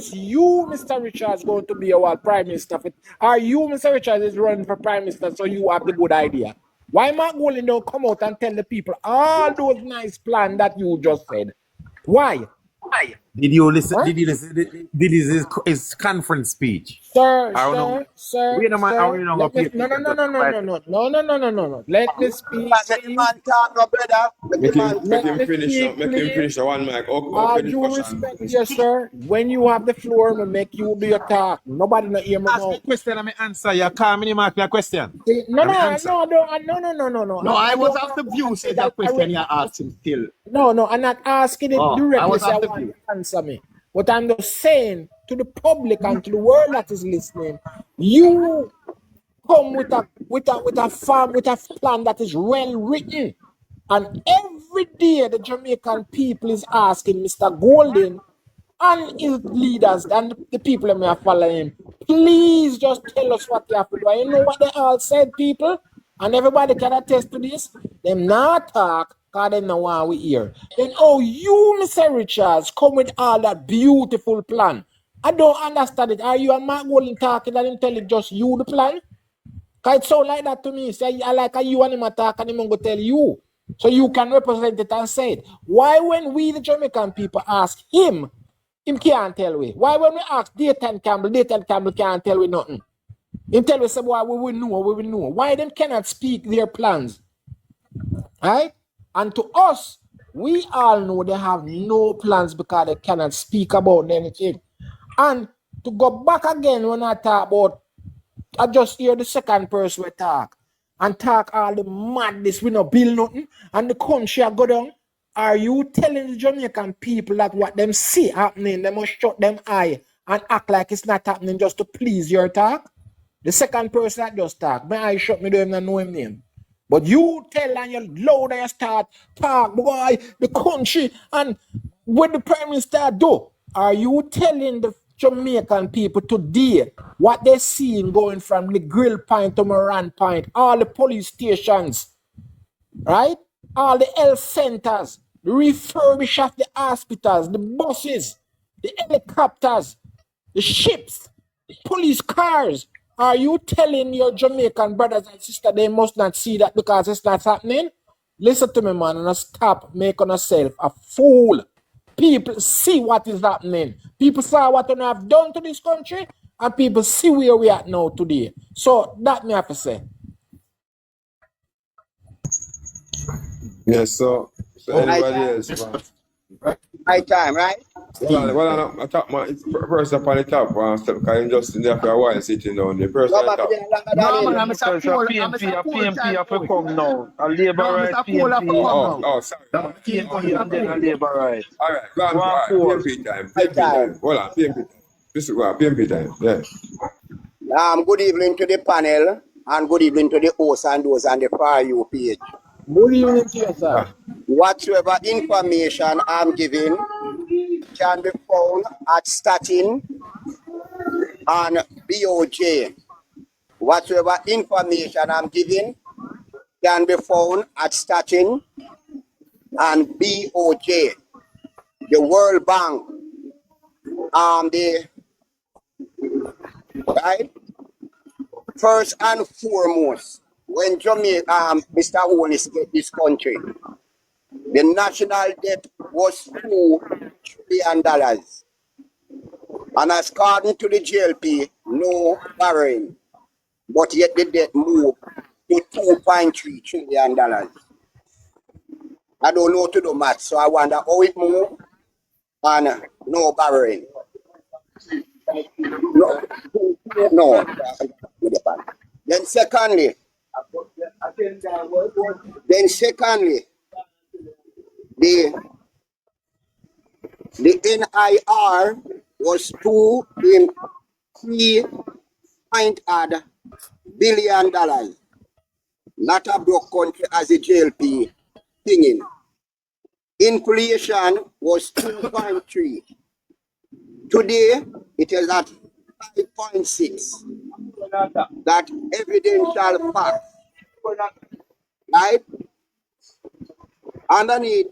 just you, Mr. Richards, going to be our prime minister? Are you, Mr. Richards, is running for prime minister, so you have the good idea? Why Mark Golding don't come out and tell the people all those nice plans that you just said? Why? Did you listen? Did you listen? Did his conference speech? Sir, I don't know. sir. Wait a minute. No. Let me speak. Let the man talk, no brother. Make him Speak, finish the one mic. All Open due discussion. respect, yes, sir. When you have the floor, me make you do your talk. Nobody not hear me Ask me now. a question. I'm answer. You can't me ask me a question. No, No, I was of the view say that question you asked him still. No, I'm not asking it directly. I was So I of the want view. you to answer me. But I'm just saying to the public and to the world that is listening, you come with a plan that is well written. And every day the Jamaican people is asking Mr. Golden and his leaders and the people that may have followed him, please just tell us what you have to do. And you know what they all said, people? And everybody can attest to this. Them not talk, because they know what we hear. Then, oh, you, Mr. Richards, come with all that beautiful plan. I don't understand it. Are you and Mark Golden talking and him tell it just you the plan? Because it sound like that to me. Say, I like how you and him attack and him going to tell you. So you can represent it and say it. Why when we, the Jamaican people, ask him can't tell we? Why when we ask Dayton Campbell can't tell we nothing? Him tell we, say, boy, we will know. Why them cannot speak their plans? Right? And to us, we all know they have no plans because they cannot speak about anything. And to go back again when I talk about, I just hear the second person we talk and talk all the madness, we no build nothing, and the country I go down. Are you telling the Jamaican people that what them see happening, they must shut them eye and act like it's not happening just to please your talk? The second person that just talk, my eye shut, me don't even know him name. But you tell and you loud and you start talk, boy, the country, and what the Prime Minister do? Are you telling the Jamaican people today what they're seeing going from the Grill Point to Moran Point, all the police stations, right? All the health centers, the refurbish of the hospitals, the buses, the helicopters, the ships, the police cars. Are you telling your Jamaican brothers and sisters they must not see that because it's not happening? Listen to me, man, and stop making yourself a fool. People see what is happening. People saw what you have done to this country, and people see where we are now today. So that me have to say. Yes, so anybody else, man? My time, right? Well, I top man, it's first up on the top, step, because I'm just in there for a while sitting down. The person No, on the but top. No, man, I'm Because a PMP have to come now. A Labour right PMP. Sorry. PMP and then a Labour right. All right, go on, all right. PMP time. Hold on, PMP time. This is what PMP time. Yeah. Good evening to the panel and good evening to the host and those on the far you page. Good evening to you, sir. Whatsoever information I'm giving can be found at Statin and BOJ. Whatsoever information I'm giving can be found at Statin and BOJ. The World Bank, right? First and foremost, when Jamaica, Mr. Holness get this country, the national debt was $2 trillion. And according to the JLP, no borrowing. But yet the debt moved to $2.3 trillion. I don't know to do math, so I wonder how it moved and no borrowing. No. Then secondly, the NIR was $3 billion. Not a broke country as the JLP thinking. Inflation was 2.3. Today, it is at 5.6. That evidential fact. Right? Underneath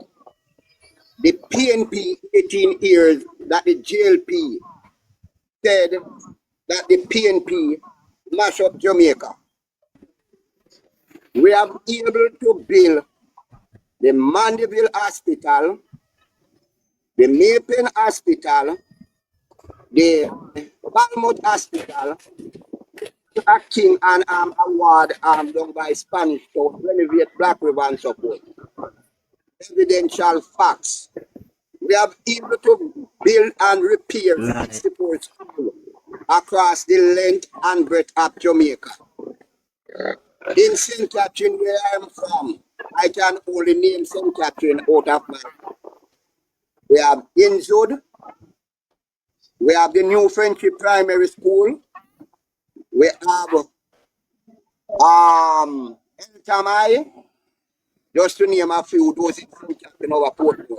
the PNP 18 years that the JLP said that the PNP mash up Jamaica. We have able to build the Mandeville Hospital, the Mapen Hospital, the Balmont Hospital, a king and award done by Spanish to renovate Black River and support. Evidential facts. We have able to build and repair 64 schools across the length and breadth of Jamaica. In St. Catherine, where I'm from, I can only name St. Catherine out of my. We have Injud, we have the New Friendship Primary School, we have El Tamai, just to name a few, those in St. Catherine our port.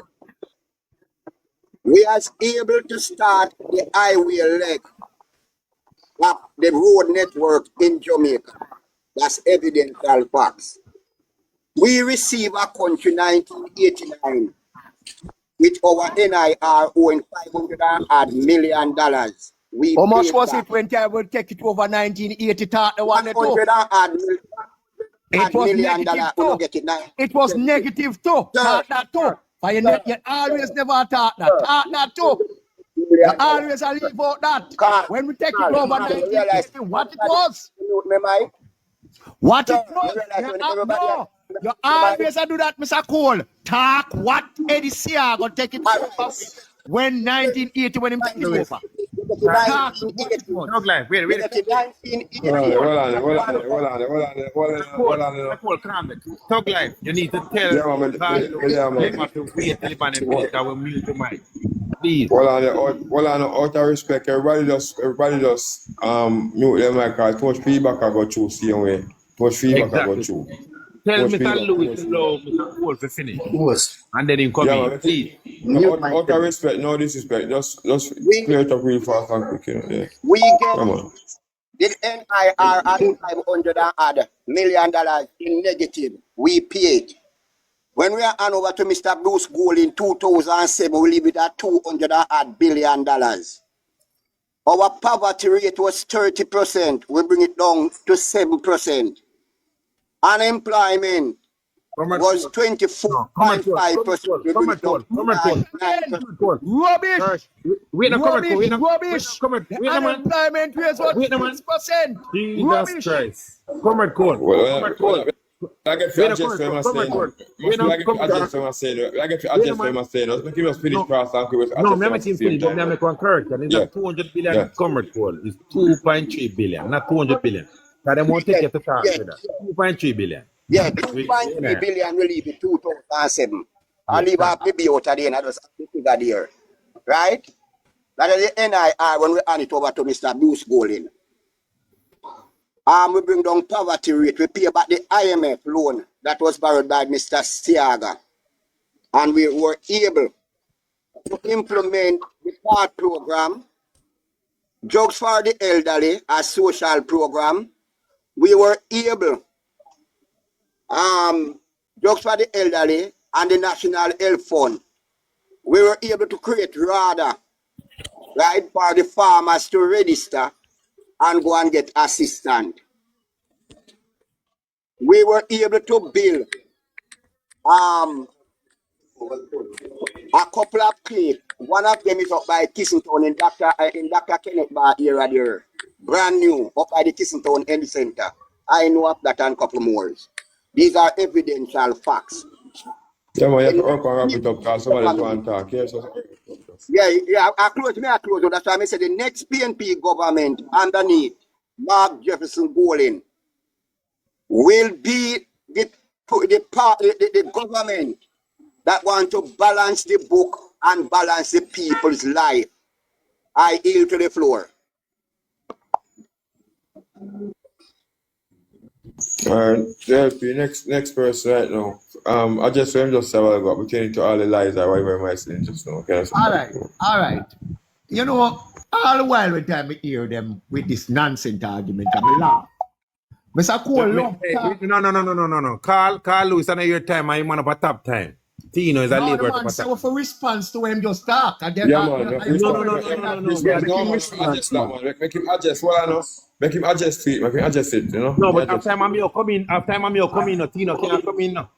We are able to start the highway leg of the road network in Jamaica. That's evidential facts. We receive a country 1989 with our NIR owing $500 million. We How much paid was back it when I will take it over 1980? Thought the one that too? $100 million. Negative too. It was negative too. Thought that too. But you always never thought that. Thought that too. You always leave out that. When we take it over 1980, what it was? What it was? No. You always do that, Mr. Cole. Talk what Eddie Siago take it over when 1980 when him take it over. Talk what it was. Talk live. Wait. Hold on. Calm it. Talk live. You need to tell Carl to wait till the because we mute the mic. Please. Well, out of respect, everybody just mute them like too much feedback I go through, see way. Too much feedback I go through. Tell Mr. Louis to allow Mr. Cole to finish. And then him come in, please. Out of respect, no disrespect. Just clear it up real fast and quick, you know. Yeah. We get the NIR at $500 million in negative. We paid. When we are on over to Mr. Bruce Gold in 2007, we leave it at $200 billion. Our poverty rate was 30%. We bring it down to 7%. Unemployment was 24.5%. We bring it down to 9%. Rubbish. Wait a minute. Rubbish. Unemployment rate was 6%. Jesus Christ. Comrade Cole. I get to adjust what I'm saying. I get to adjust what I'm saying. Let's give us finish fast and quick. No, I'm making finish, but I'm making correction. It's not 200 billion Comrade Cole. It's 2.3 billion, not 200 billion. Because they won't take you to talk with that. 2.3 billion. Yeah, 2.3 billion will leave in 2007. I'll leave up the B out of the end. I just have the figure there. Right? That is the NIR when we hand it over to Mr. Bruce Golding. We bring down poverty rate. We pay back the IMF loan that was borrowed by Mr. Siaga. And we were able to implement the PART program, Drugs for the Elderly, a social program. We were able, Drugs for the Elderly and the National Health Fund. We were able to create RADA, right, for the farmers to register and go and get assistance. We were able to build a couple of clinics. One of them is up by Kissington in Dr. Kenneth Bar area there. Brand new, up by the Kissington Health Center. I know of that and a couple more. These are evidential facts. Yeah, man, you have to work on wrap it up because somebody want to talk. Yeah, I close. That's why I said the next PNP government underneath Mark Jefferson Golding will be the government that want to balance the book and balance the people's life. I yield to the floor. JLP, next person right now. I just say about pertaining to all the lies that whatever am saying just now. Okay, all right. You know, all the while with time I hear them with this nonsense argument, I'm laugh. Mr. Cole, no. Call Louis on your time and you want up a top time. Tino is a No, the labor to man protect. say for response to him just talk. And then Yeah, man. No. Make him adjust. Well, I know. Make him adjust it. Make him adjust it. You know. No, but after time I'm come in, no, Tino can't come in now.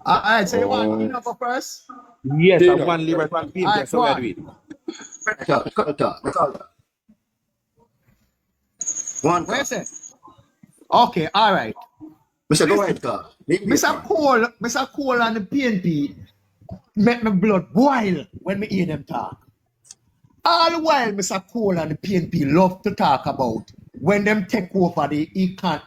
Alright, so you want Tino go first? Yes, I Tino. want liberty and PMP, Alright, so go we on. do it. Where is it? Okay, all right. Mr. Go ahead, Carl. Mr. Cole and the PNP make my blood boil when me hear them talk. All the while, Mr. Cole and the PNP love to talk about when them take over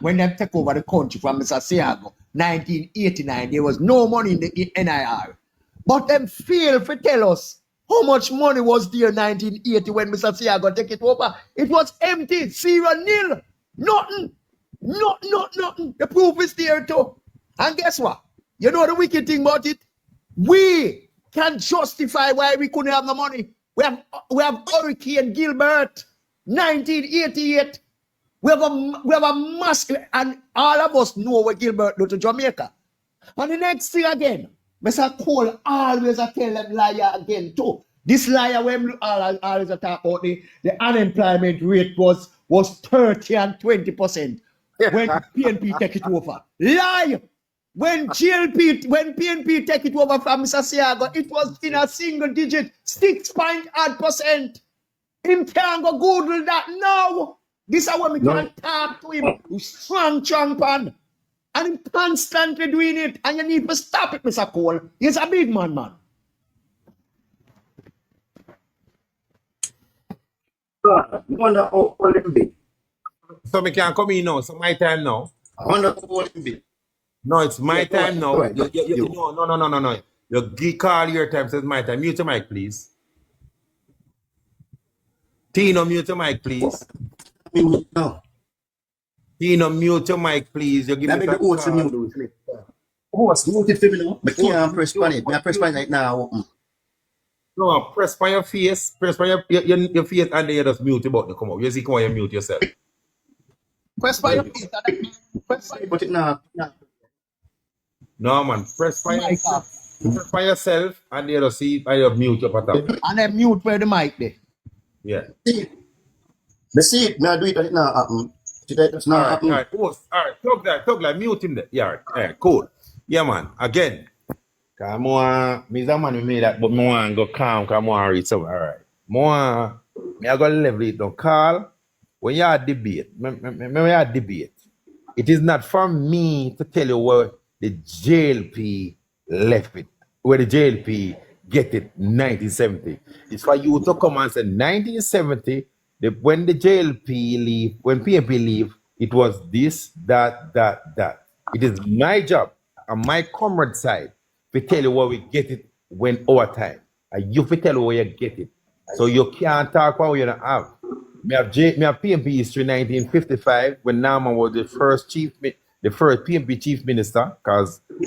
when them take over the country from Mr. Siago, 1989, there was no money in the NIR. But them fail to tell us how much money was there in 1980 when Mr. Siago take it over. It was empty, 0-0, nothing. Nothing. The proof is there too. And guess what? You know the wicked thing about it? We can justify why we couldn't have the money. We have Hurricane Gilbert, 1988. We have a massive, and all of us know what Gilbert do to Jamaica. And the next thing again, Mr. Cole always tell them liar again too. This liar when always talk about the unemployment rate was 30 and 20%. When PNP take it over. Lie! When PNP take it over from Mr. Siago, it was in a single digit, 6.8%. Him can't go Google that now. This is when we can talk to him. He's strong champion. And him constantly doing it. And you need to stop it, Mr. Cole. He's a big man. I wonder how old him be. So me can come in now, so my time now. I wonder how old him be. No, it's my time now. Go ahead. No. You call your time, says my time. Mute your mic, please. Tino, mute your mic, please. No. Tino, mute your mic, please. You give Let me me that go to call. mute. Oh, what's muted for me now? I can't press on it. I press on it right now. No, press by your face. Press by your face and then you just mute your button. Come up. You see, come on, you mute yourself. Press by your feet. But it now. No, man. Press by yourself and then you just see and you mute your button. And then mute where the mic there. Yeah. See it. Now do it right now. That's not happening. All right. Talk like mute him there. Yeah, all right, cool. Yeah, man. Again. Cause me a man we made that, but I want to go calm because I want to read something. All right. I go level it down. Carl, when you have debate, it is not for me to tell you where the JLP left it, where the JLP get it 1970. It's for you to come and say 1970, when the JLP leave, when PMP leave, it was this, that. It is my job and my comrade side to tell you where we get it when our time. And you tell you where you get it. So you can't talk about what you don't have. Me have PMP history 1955 when Nama was the first PMP chief minister,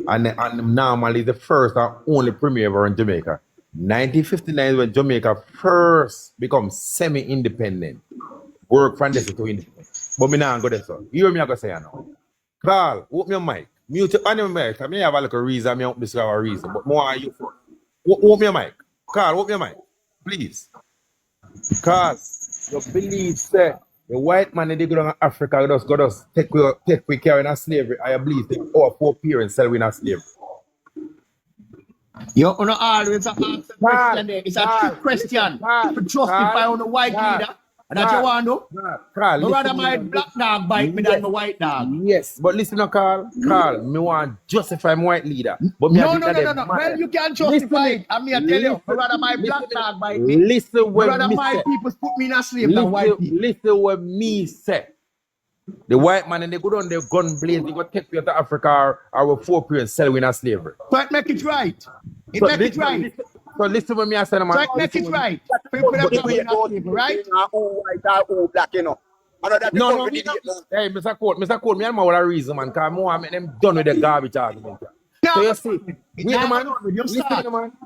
and normally the first and only premier ever in Jamaica. 1959 when Jamaica first become semi-independent. Work from this to independent. But me now go there, so. You hear me I go say now. Carl, open your mic. Mute your mic. I may have a little reason, I may describe a reason, but more are you for? Open your mic. Carl, open your mic. Please. Because you believe that the white man they go down to Africa just take we carrying a slavery. I believe they our poor parents sell we in a slavery. You know always ask the question there. It's a trick question. To justify on the white leader. And that you want to do? Carl, But rather my black dog bite me than my white dog. Yes, but listen to Carl, me want justify my white leader. But me No. Well, you can't justify it. I mean, I tell you, but rather my black dog bite me. Listen what Rather me my say. people put me in a slave than white people. Listen what me say. The white man and they go down their gun blaze, they go take you to Africa or our four parents sell we in a slavery. So it make it right. It make it right. So listen what me I say, man. So it make it right. People that go in a slave, right? Who white or who black, you know. No. Hey, Mr. Cole, me and my what a reason, man, because I make them done with the garbage argument. So you see, wait, man.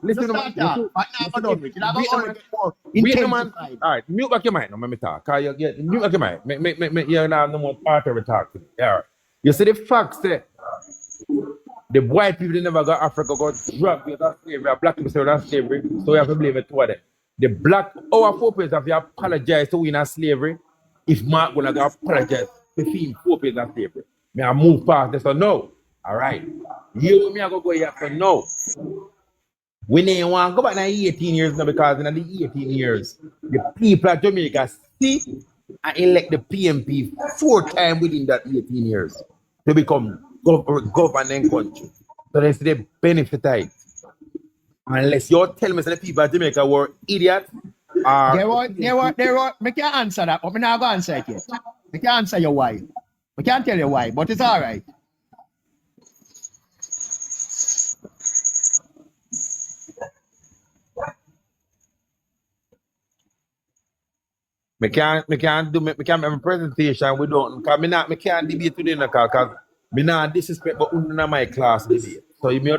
Listen, man. All right, mute back your mind. No, let me talk. Mute back your mind. You have no more part of the talk to me. All right. You see the facts there. The white people they never got Africa got drugged because of slavery. Black people say that's slavery, so we have to blame it toward them. The black our forefathers have to apologize to win a slavery. If Mark gonna go apologize to him forefathers of slavery, may I move past this or no? All right, you me I go here for no. We didn't want to go back in 18 years now because in the 18 years, the people of Jamaica sit and elect the PMP 4 times within that 18 years to become governing country. So they say the benefit of it. Unless you tell me that the people of Jamaica were idiots or They were, me can't answer that, but me not going to answer it yet. Me can't answer you why. Me can't tell you why, but it's all right. me can't have a presentation we don't because me can't debate today because me not disrespect but under my class debate. So you me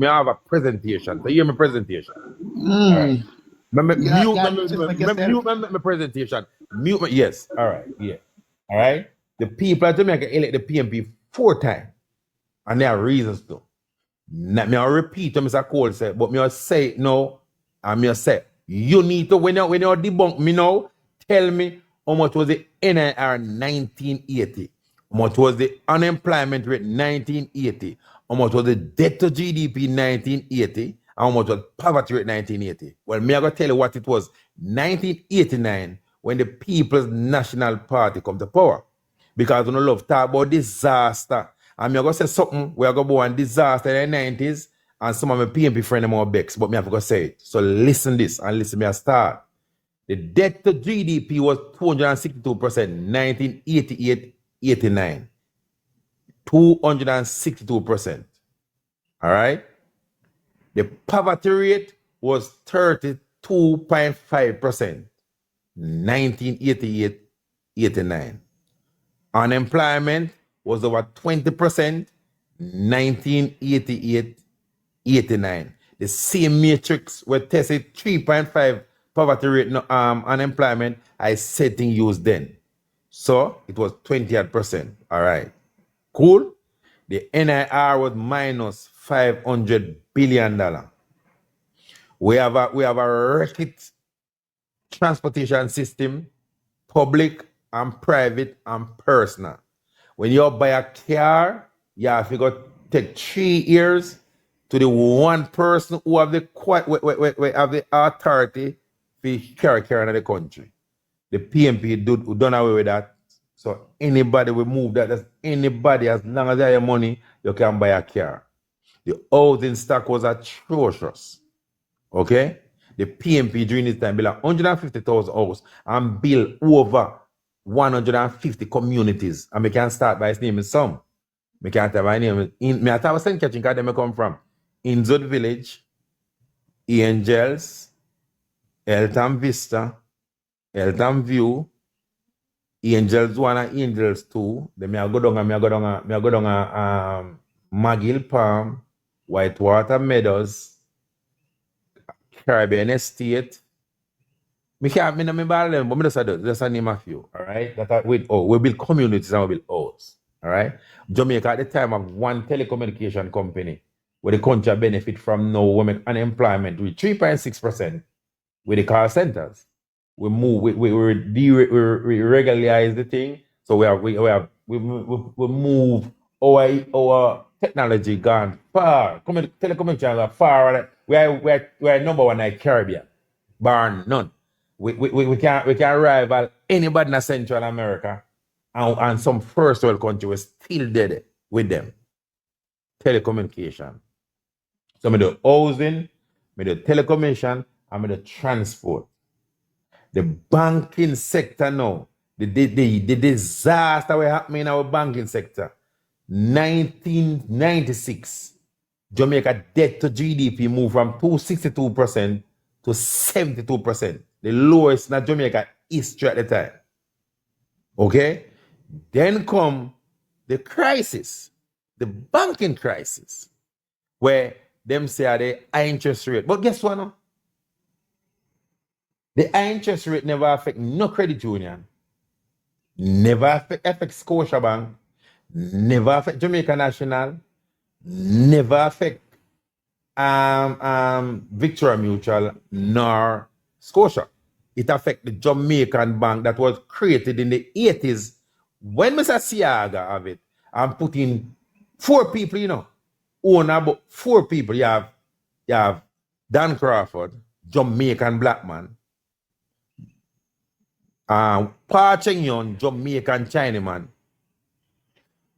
have a presentation. So you hear my presentation. All right. Mute my presentation. Mute my, yes. All right. Yeah. All right. The people of Jamaica elect the PMP 4 times. And there are reasons to. Me I repeat what Mr. Cole said, but me I say it now, and me I say, you need to, when you debunk me now, tell me how much was the NIR 1980, how much was the unemployment rate 1980, how much was the debt to GDP 1980, and how much was poverty rate 1980. Well, me I going to tell you what it was 1989 when the People's National Party come to power. Because we don't love talk about disaster. And I'm going to say something, we are going to go on disaster in the 90s, and some of my PMP friends are more Bex, but me have to say it. So listen this, and listen me a start. The debt to GDP was 262%, 1988-89. 262%. All right? The poverty rate was 32.5%, 1988-89. Unemployment was over 20%, 1988-89. The same matrix were tested 3.5 poverty rate unemployment. I setting used then. So it was 28%. All right. Cool. The NIR was minus $500 billion. We have a wrecked transportation system, public and private and personal. When you buy a car, you have to go take 3 years to the one person who have the authority to carry car in the country. The PMP done away with that. So anybody will move that. That's anybody, as long as you have your money, you can buy a car. The housing stock was atrocious. Okay? The PMP during this time built 150,000 houses and built over 150 communities. And we can start by naming some. We can't have my name. Me I have a St. Catching because they come from Inzod Village, Angels, Eltham Vista, Eltham View, Angels 1 and Angels 2. Then I go down Magill Palm, Whitewater Meadows, Caribbean Estate. Me can't remember all them, but me just name a few. All right, we build communities and we build homes. All right, Jamaica at the time of one telecommunication company where the country benefit from now, we make unemployment with 3.6% with the call centers. We regularize the thing, so we move our technology gone far. Telecommunications are far. We are number one in Caribbean, bar none. We can rival anybody in Central America, and some first world country was still dead with them. Telecommunication. So me do housing, me do telecommunication, and me do transport. The banking sector now, the disaster we happening in our banking sector. 1996, Jamaica debt to GDP moved from 262% to 72%. The lowest in Jamaica history at the time. Okay? Then come the crisis, the banking crisis, where them say are the high interest rate. But guess what now? The high interest rate never affect no credit union, never affect Scotiabank, never affect Jamaica National, never affect Victoria Mutual nor Scotia. It affect the Jamaican bank that was created in the 80s when Mr. Siaga have it and put in 4 people, you know, own about 4 people. You have Dan Crawford, Jamaican black man, Pa Cheng Yon, Jamaican Chinaman,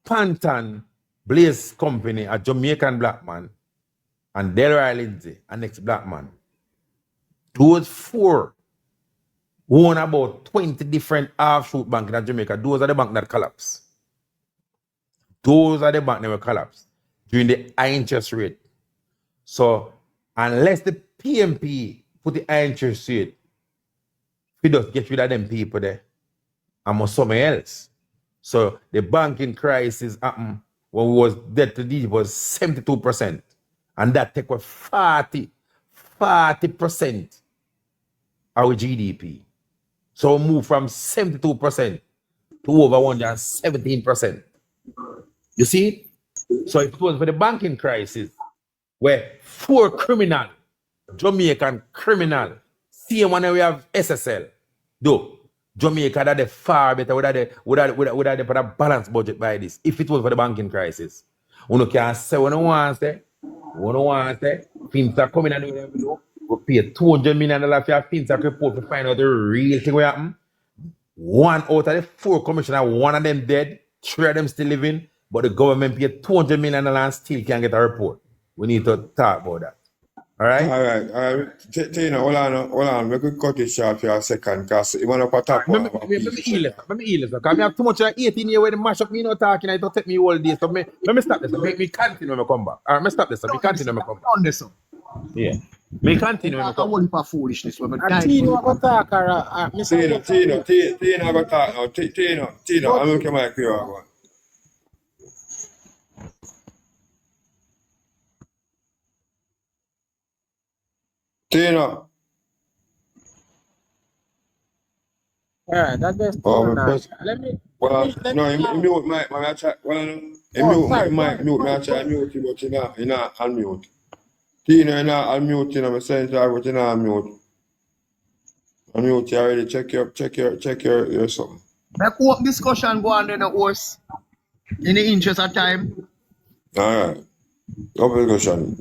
Pantan Blaze Company, a Jamaican black man, and Delroy Lindsay, an ex-black man. Those 4 own about 20 different offshoot banks in Jamaica. Those are the banks that collapse. Those are the banks that will collapse during the high interest rate. So unless the PMP put the high interest rate, we just get rid of them people there and must somewhere else. So the banking crisis happened when we was debt to GDP was 72%. And that take away 40% our GDP. So we move from 72% to over 117%. You see it? So if it was for the banking crisis, where 4 criminal, Jamaican criminal, same one we have SSL, though Jamaica that the far better would have the put a balanced budget by this. If it was for the banking crisis, you can say when you want to say, things are coming and we pay $200 million for your FinTech report to find out the real thing what happened. 1 out of the 4 commissioners, 1 of them dead, 3 of them still living, but the government paid $200 million and still can't get a report. We need to talk about that. All right? All right. Tina, hold on. We could cut it short for a second because you want to put up one of our Let me heal it. Because I have too much 18 years where they mash up me not talking, I don't take me all day. So let me stop this. Make me continue when I come back. All right, let me stop this. Me continue when I come back. On this one. Yeah. Me continue when I I come back. want for foolishness. When Tino go talk or Mr. Tina, go talk now. Tina, I'm looking at my clear one. Tina. Yeah, that's the Oh, Tino my now. press. Well, no, you mute my chat. Well, you mute my mute my chat. Mute you, but you not unmute. Tina, you not unmute. You know, I'm saying that, but you not unmute. Unmute you already. Check your something. Make open discussion go on in the horse. In the interest of time. All right. Open discussion.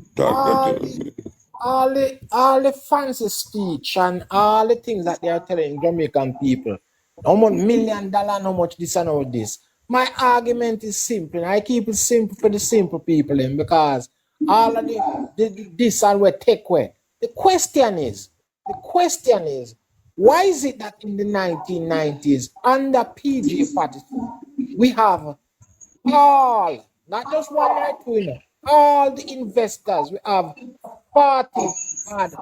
all the fancy speech and all the things that they are telling Jamaican people. How much $1 million, how much this and all this. My argument is simple. I keep it simple for the simple people because all of this and we take away. The question is, why is it that in the 1990s, under PG Patterson, we have all, not just one or two, all the investors, we have 40,000,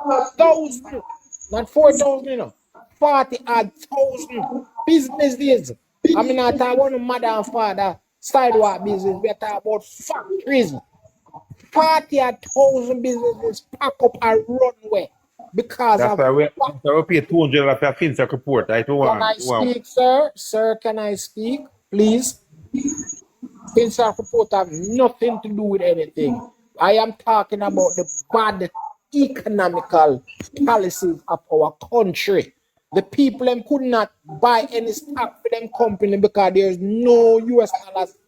not 4,000, 40,000 businesses. I mean, I talk about mother and father sidewalk business, we talk about factories. 40,000 businesses pack up and runway because That's of. why we pay $200 for a FinTech report. I don't Can want. I speak, sir? Sir, can I speak, please? FinTech report have nothing to do with anything. I am talking about the bad economical policies of our country. The people them could not buy any stock for them company because there's no US dollars,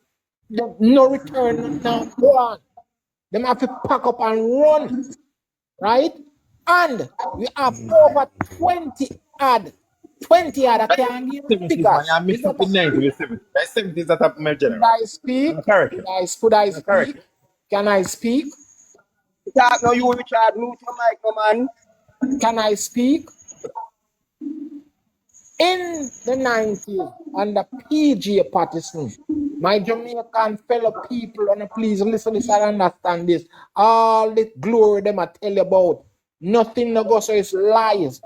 no return now. Go on. Them have to pack up and run, right? And we have over 20 odd, I can't give you 70s, man. figures. I mixed up in 90 with 70. That's 70s that happened, my Could general. I speak? Correct. Could I Correct. speak? Can I speak? Talk now, you Richard, mute your mic, no man. Can I speak? In the 90s, under PG Patterson, my Jamaican fellow people, and please listen this and understand this. All the glory them I tell you about, nothing no go, so it's lies.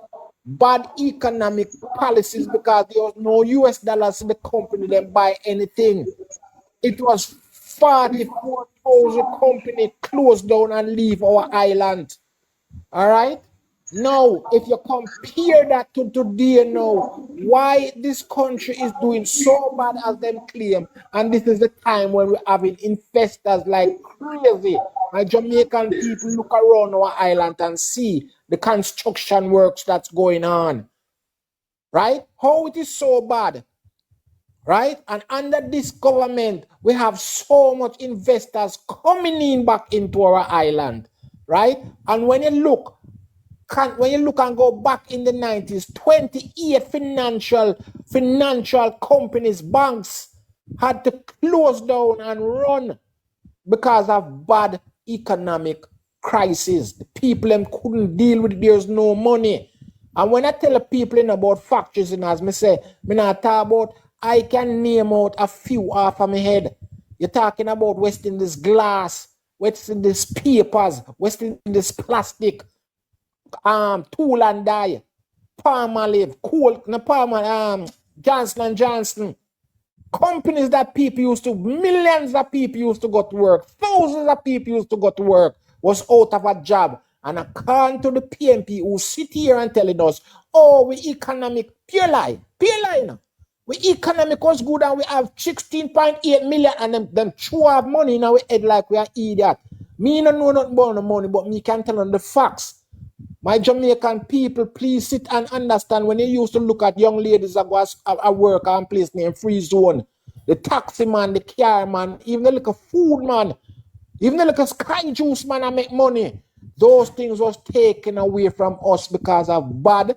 Bad economic policies because there was no US dollars in the company them buy anything. It was 44,000 company closed down and leave our island. All right? Now, if you compare that to today now, why this country is doing so bad as them claim, and this is the time when we're having investors like crazy. My Jamaican people look around our island and see the construction works that's going on. Right? How it is so bad. Right? And under this government, we have so much investors coming in back into our island. Right? And when you look and go back in the 90s, 28 financial companies, banks had to close down and run because of bad economic crisis. The people them couldn't deal with it. There's no money. And when I tell the people about factories, as me say, me not talk about, I can name out a few off of my head. You're talking about West Indies glass, West Indies papers, West Indies plastic, tool and die, Palmolive, Johnson & Johnson. Companies that people used to, millions of people used to go to work, thousands of people used to go to work, was out of a job. And according to the PMP who sit here and telling us, oh, we economic, pure lie now. We economic was good and we have 16.8 million and them chew have money in our head like we are idiot. Me no know nothing about the money, but me can tell them the facts. My Jamaican people, please sit and understand when you used to look at young ladies that go a work and place named Free Zone, the taxi man, the car man, even the little food man, even the little sky juice man I make money. Those things was taken away from us because of bad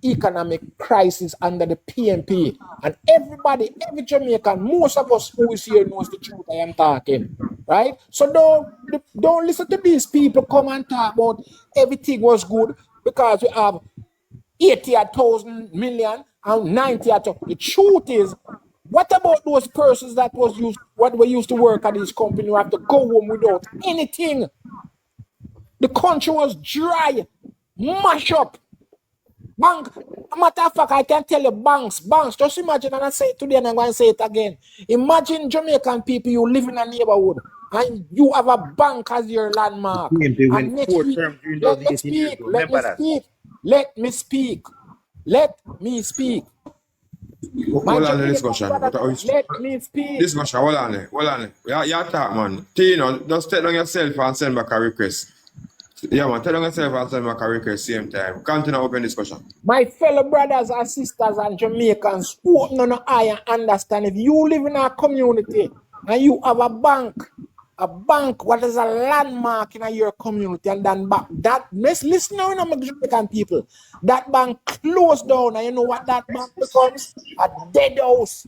economic crisis under the PMP. And everybody, every Jamaican, most of us who is here knows the truth I am talking. Right? So don't listen to these people come and talk about everything was good because we have 80,000 million and 90,000. The truth is, what about those persons that was used to work at this company who have to go home without anything? The country was dry, mash up. Bank, matter of fact, I can tell you banks. Just imagine, and I say it today and I'm going to say it again. Imagine Jamaican people, you live in a neighborhood and you have a bank as your landmark. PMP And went next 4 week, terms during let those me 18 years speak, ago. let me Remember that? speak, let me speak, let me speak. My Hold on the Jamaican discussion. brothers, let me speak. Discussion, hold on. You talk, man. Tino, just take down yourself and send back a request. Yeah, man, take down yourself and send back a request same time. Continue open discussion. My fellow brothers and sisters and Jamaicans, open on eye and understand if you live in a community and you have a bank, what is a landmark in your community, and then that, listen now, my Jamaican people, that bank closed down, and you know what that bank becomes? A dead house.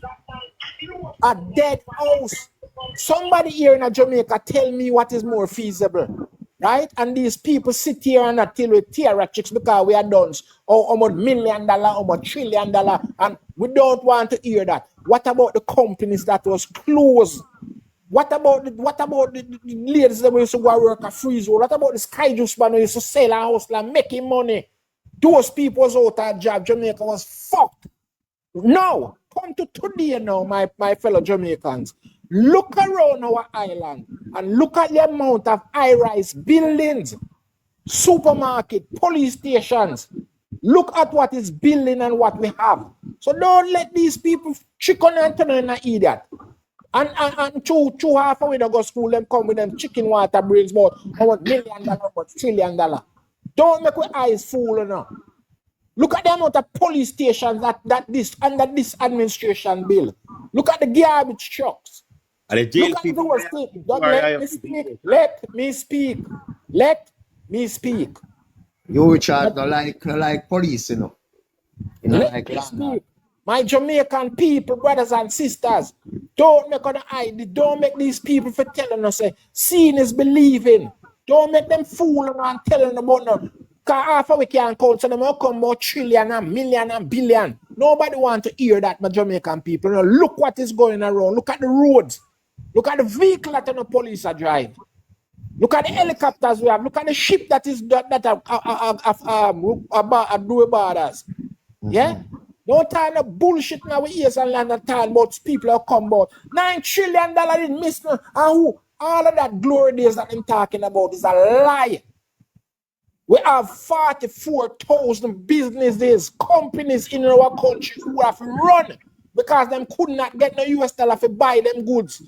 A dead house. Somebody here in Jamaica tell me what is more feasible. Right? And these people sit here and not deal with theatrics because we are done. How much $1 million, how much $1 trillion, and we don't want to hear that. What about the companies that was closed? What about the ladies that used to go work at Free Zone? What about the sky juice man who used to sell a house and making money? Those people was out of job. Jamaica was fucked. Now, come to today now, my fellow Jamaicans. Look around our island and look at the amount of high-rise buildings, supermarket, police stations. Look at what is building and what we have. So don't let these people chicken and turn in an idiot. And two halfway to go school, them come with them chicken water brains about $1 million, $1 trillion. Don't make your eyes fool now. Look at the amount of police stations that this under this administration bill. Look at the garbage trucks. And the Look JLP at the worst thing. Let me speak. Let me speak. Let me speak. You Richard, no like police, you know. You know, Let like me landlord. speak. My Jamaican people, brothers and sisters, don't make these people for telling us seeing is believing. Don't make them fooling and telling them about no. Because after we can count, so them will come about trillion and million and billion. Nobody want to hear that, my Jamaican people. Now, look what is going around. Look at the roads. Look at the vehicle that the police are driving. Look at the helicopters we have. Look at the ship that is about do borders. Yeah? Don't tell no bullshit now we ears and land and talk about people who come about. $9 trillion in missing. And who? All of that glory days that I'm talking about is a lie. We have 44,000 businesses, companies in our country who have run because them could not get no US dollar to buy them goods.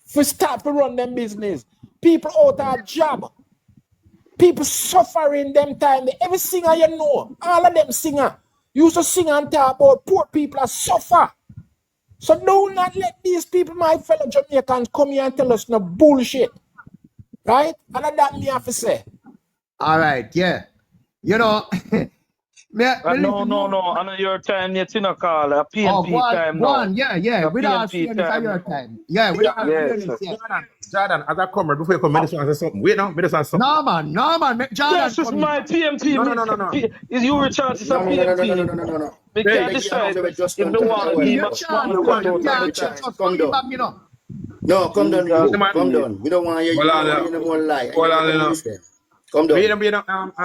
For start to run them business. People out of job. People suffering them time. Every singer you know, all of them singer, used to sing and talk about poor people that suffer. So do not let these people, my fellow Jamaicans, come here and tell us no bullshit. Right? And that me have to say. All right, yeah. You know, No. I know your time yet in a call. A PNP time now. Yeah. Without feeling it's your time. Yeah, without feeling it's Jordan, as I come before you come, I just want to say something. Wait, no, I just want to say something. No, man. Jordan, This is my PMP. No. Is you Richard? It's a PMP. We can decide if they want to be much come down. No, come down. We don't want to hear you more lie. Come down.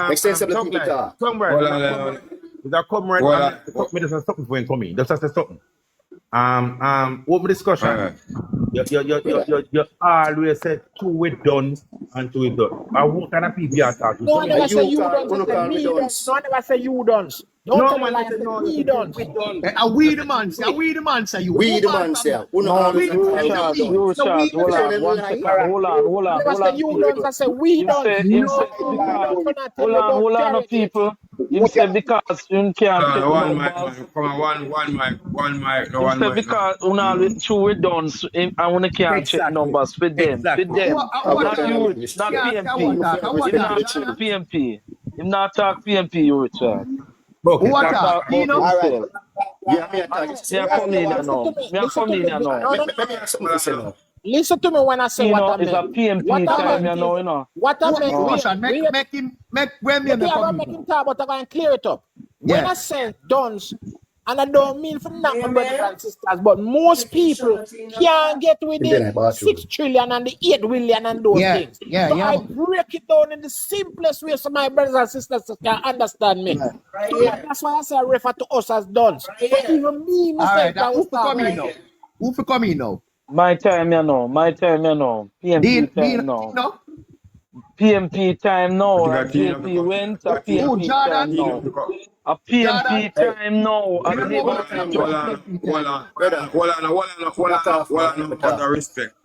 Make sense of the people talk. Me just say something for you come in. Just say something. Open discussion. You always said two with done and two with done. What kind of people you are talking to? No, I never say you done. No, I never say you done. Don't tell me like we done. We the man say you. We the man say. Hold on. I never say you done. I say we done. Hold on, people. You said because you can't one mic. You said because you two with done and when you can't check numbers for them. Not you, not PMP. Him not talk PMP, you Richard. Okay. What talk? Alright. Yeah, come in now. Let me ask something to say now. Listen to me when I say what I mean. It's a PMP time, you know. What I mean. Make him talk, but I'm going to clear it up. When I say dons, and I don't mean for nothing, my brothers and sisters, but most people can't get within 6 trillion and the 8 billion and those things. I break it down in the simplest way so my brothers and sisters can understand me. That's why I say I refer to us as dons. Even me, who for come in now? My time, you know. PMP time now. PMP time now. JLP went. A PMP time now. A PMP time now. Hold on. Respect.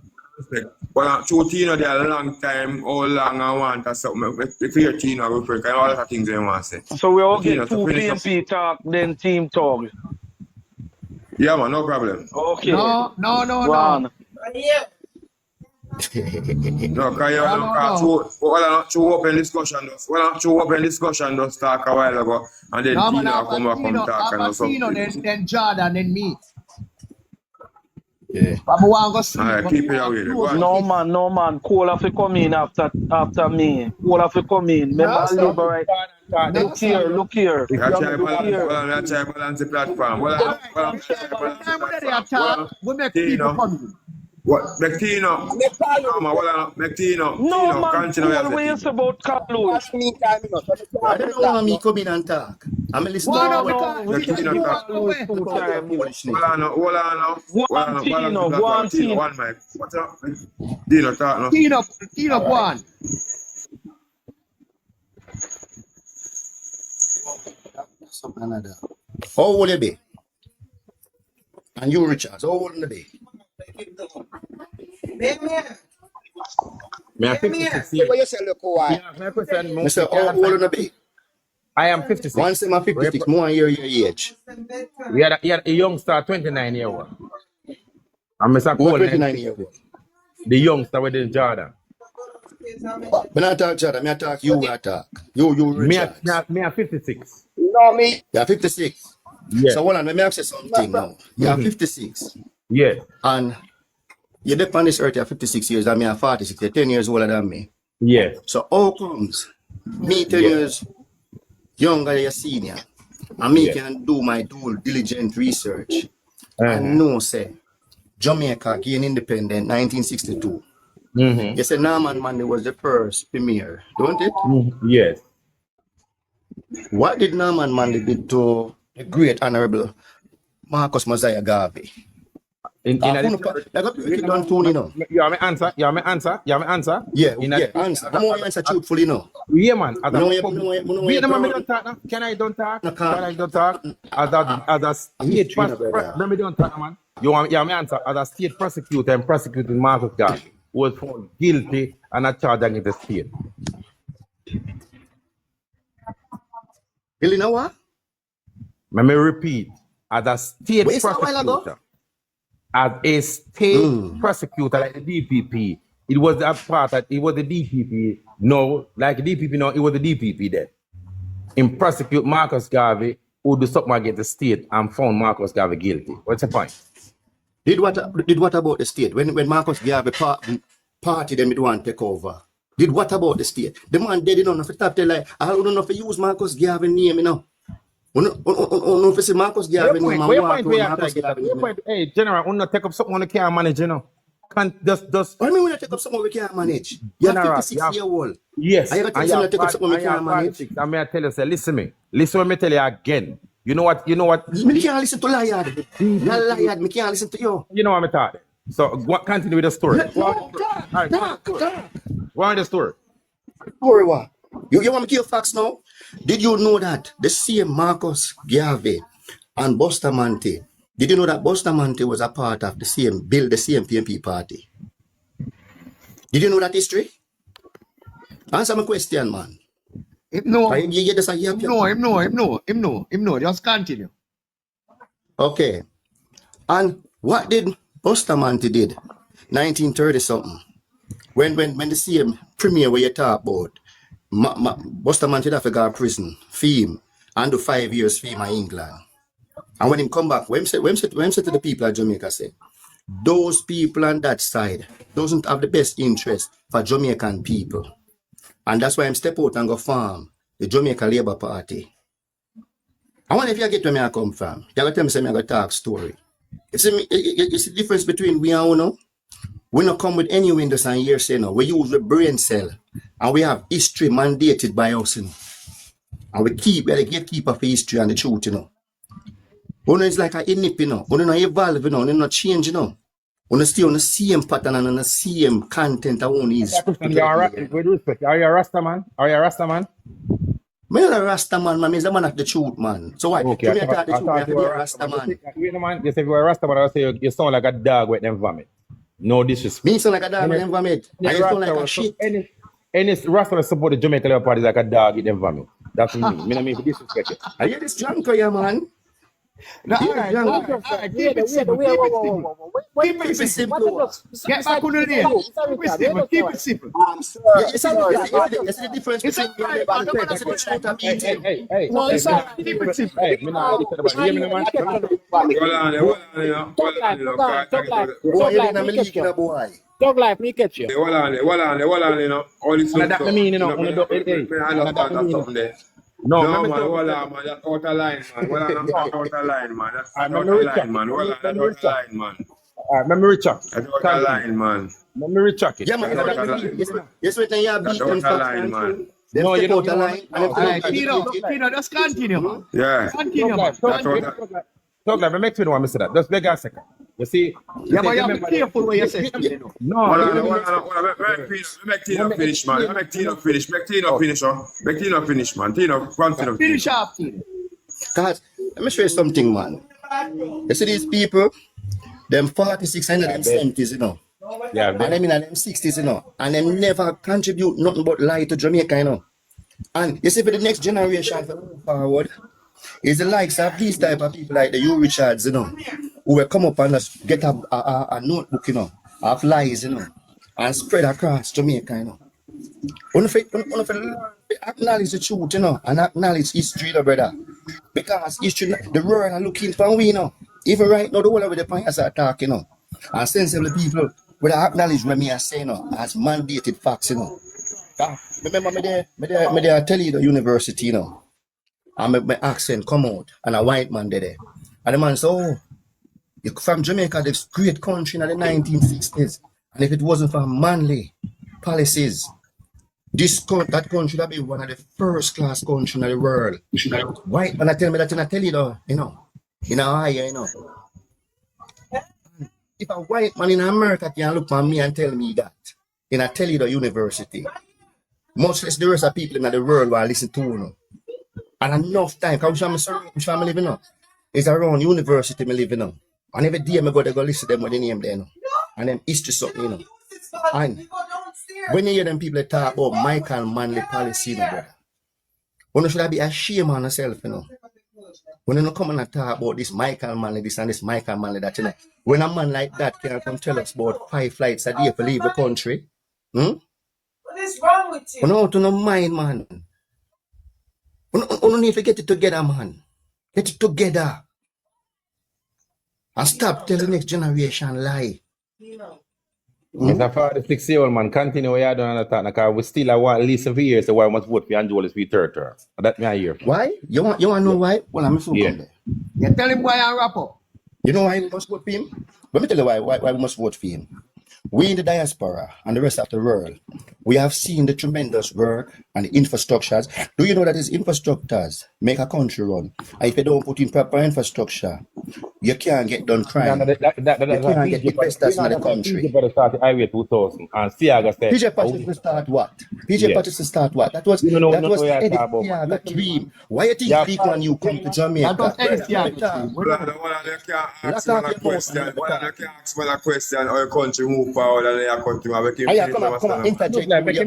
Well, two Tino there a long time, how long I want or something. The clear Tino will break and all the things they want to say. So we all get two PMP talk, then team talk. Yeah, man, no problem. Okay. No. No, because you open discussion just talk a while ago, and then Tino come back and talk and something. Then Jordan, then me. Yeah. Alright, keep it away. No man. Call off come in after me. Call off come in. Remember, liberate. Look here. We try to balance the platform. We make people come in. What? Tino. No man, all ways about Carlos. I don't want me come in and talk. I'm listening. Hold on. Tino, one mic. What's up? Tino, talk now. Tino, go on. How old you be? And you, Richard, how old you be? Me am 56 years. Mr. How old you be? I am 56. Once I'm 56, more year your age. We had a youngster 29 years old. And Mr. Cole 29 years old. The youngster within Jordan. When I talk Jordan, I talk you, I talk. You Richard. Me am 56. No, me. You're 56. Yeah. So hold on, let me ask you something now. You're 56. Yeah. And you're there on this earth, you're 56 years, and me are 46. You're 10 years older than me. Yeah. So how comes me 10 years younger than your senior, and me can do my due diligent research and know, say, Jamaica gained independent 1962. You say Norman Manley was the first premier, don't it? Yes. What did Norman Manley do to the great honorable Marcus Mosiah Garvey? In Like a, a break it down, Tony, no. you have me answer. You have me answer. You have me answer. Yeah, In a, yeah, answer. I'm going to answer truthfully, no. yeah, man. As Me know a you, public, me know wait you a minute, me proud. don't talk now. Can I don't talk? No, Can I don't talk? As a state history, no, brother. let me don't talk, man. You want me answer? As a state prosecutor and prosecuting Marcus Garvey was found guilty and a charge against the state. Really know what? Let me repeat. As a state Wait, a while ago? prosecutor, as a state prosecutor like the DPP, it was a part that it was the DPP. No, like the DPP, no, it was the DPP then. In prosecute Marcus Garvey, who do something against the state and found Marcus Garvey guilty. What's the point? Did what about the state? When Marcus Garvey party them it want to take over. Did what about the state? The man dead, you know, if you tap there like, I don't know if you use Marcus Garvey name, you know. No, if you say Marcus Garvey name, hey, General, we not take up something we can't manage, you know. Can't just. What do you mean when you take up something we can't manage? You have 56 years old. Yes. I have take up something we can't manage. I may tell you, say, listen when me tell you again. You know what? Me can't listen to liar. Not liar, me can't listen to you. You know what I'm talking. So continue with the story. Talk. Go on the story. Story what? You want me to give facts now? Did you know that the same Marcus Garvey and Bustamante, did you know that Bustamante was a part of the same PMP party? Did you know that history? Answer my question, man. No. Him know. Just continue. Okay. And what did Bustamante did? 1930 something. When the same premier where you talk about, Bustamante have to go to prison, fame, and do 5 years fame in England. And when him come back, when say to the people of Jamaica, say, those people on that side doesn't have the best interest for Jamaican people. And that's why I'm step out and go farm the Jamaica Labour Party. I wonder if you get where I come from. You gotta tell me something, I gotta talk story. You see the difference between we and Uno? We not come with any windows and hearsay, no. We use the brain cell and we have history mandated by us, you know. And we are the gatekeeper for history and the truth, you know. Uno is like a inip, you know. Uno not evolve, you know. Uno not change, you know. Uno stay on the same pattern and on the same content that one is. With respect, are you a Rasta man? I'm not a Rasta man, man. I'm the man of the truth, man. So why? Okay, I thought you were a Rasta man. Wait a man. You say if you were a Rasta man, I say you sound like a dog with them vomit. No disrespect. Me sound like a dog with them vomit. I sound like a shit. Any Rasta support the Jamaican Labour Party is like a dog with them vomit. That's what me. Me not mean for disrespect you. Are you this drunk, yeah, man? No, all right. Keep it simple. Get back on the name. Keep it simple. You see the difference between Keep it simple. Hey, me not hear me, man. Dog life, me catch you. Hold on, you know. All this That mean, you know, No, man, hold on, man. That's out of line, man. Hold on, that's out of line, man. That's out of line, man. Hold on, that's out of line, man. Alright, let me recheck. That's out of line, man. Let me recheck it. Yeah, man. Yes, when you have beat them line, man. No, you don't line. Pino, just continue, man. Yeah. Continue, man. Talk like, make sure I say that. Just beg a second. You see? Yeah, but you have to be careful what you say. No. Hold on. Make Tino finish, man. Make Tino finish, man. Tino, continue. Finish up, Tino. Guys, let me show you something, man. You see these people, them 46 and them 70s, you know. Yeah, and them in them 60s, you know. And them never contribute nothing but lie to Jamaica, you know. And you see for the next generation to move forward, is the likes of these type of people like the Hugh Richards, you know, who will come up and just get a notebook, you know, of lies, you know, and spread across Jamaica, you know. Acknowledge the truth, you know, and acknowledge history, brother. Because history, the world are looking for we, you know. Even right now, the whole of the points are talking, you know. And sensible people will acknowledge what me I say, you know, as mandated facts, you know. Remember me there tell you the university, you know. And my accent come out, and a white man there. And the man said, oh, you're from Jamaica, this great country in the 1960s. And if it wasn't for manly policies, that country would be one of the first class countries in the world. White man tell me that, and I tell you though, you know, in a higher, you know. If a white man in America can look at me and tell me that, in a tell you the university, much less the rest of people in the world will listen to you. And enough time, because which I'm living now, it's around university me living now. And every day I go listen to them with the name there, and them history something, And when you hear them people talk about Michael Manley policy, brother, when should I be ashamed of yourself, When you come and talk about this Michael Manley, this and this Michael Manley, that, when a man like that can come tell us about 5 flights a day to leave the country, What is wrong with you? You to no mind, man. You need to get it together, man. Get it together. And stop telling the next generation lie. Mr. 46-year-old man, continue what you're doing on the talk, because we still want at least for years, so why must vote for Angelis for third term. That's me I hear. Why? You want to know why? Well, I'm from there. You tell him why I wrap up. You know why we must vote for him? Let me tell you why we must vote for him. We in the diaspora and the rest of the world, we have seen the tremendous work and the infrastructures. Do you know that these infrastructures make a country run? And if you don't put in proper infrastructure, you can't get done crime. You can't get investors in the country. PJ started Highway 2000 and Siaga said, PJ Patterson start what? PJ Patterson start what? That was Eddie Siaga dream. Why you think Lee when you come to Jamaica? That was Eddie Siaga. Question how your country move forward and your country come on, interject. Make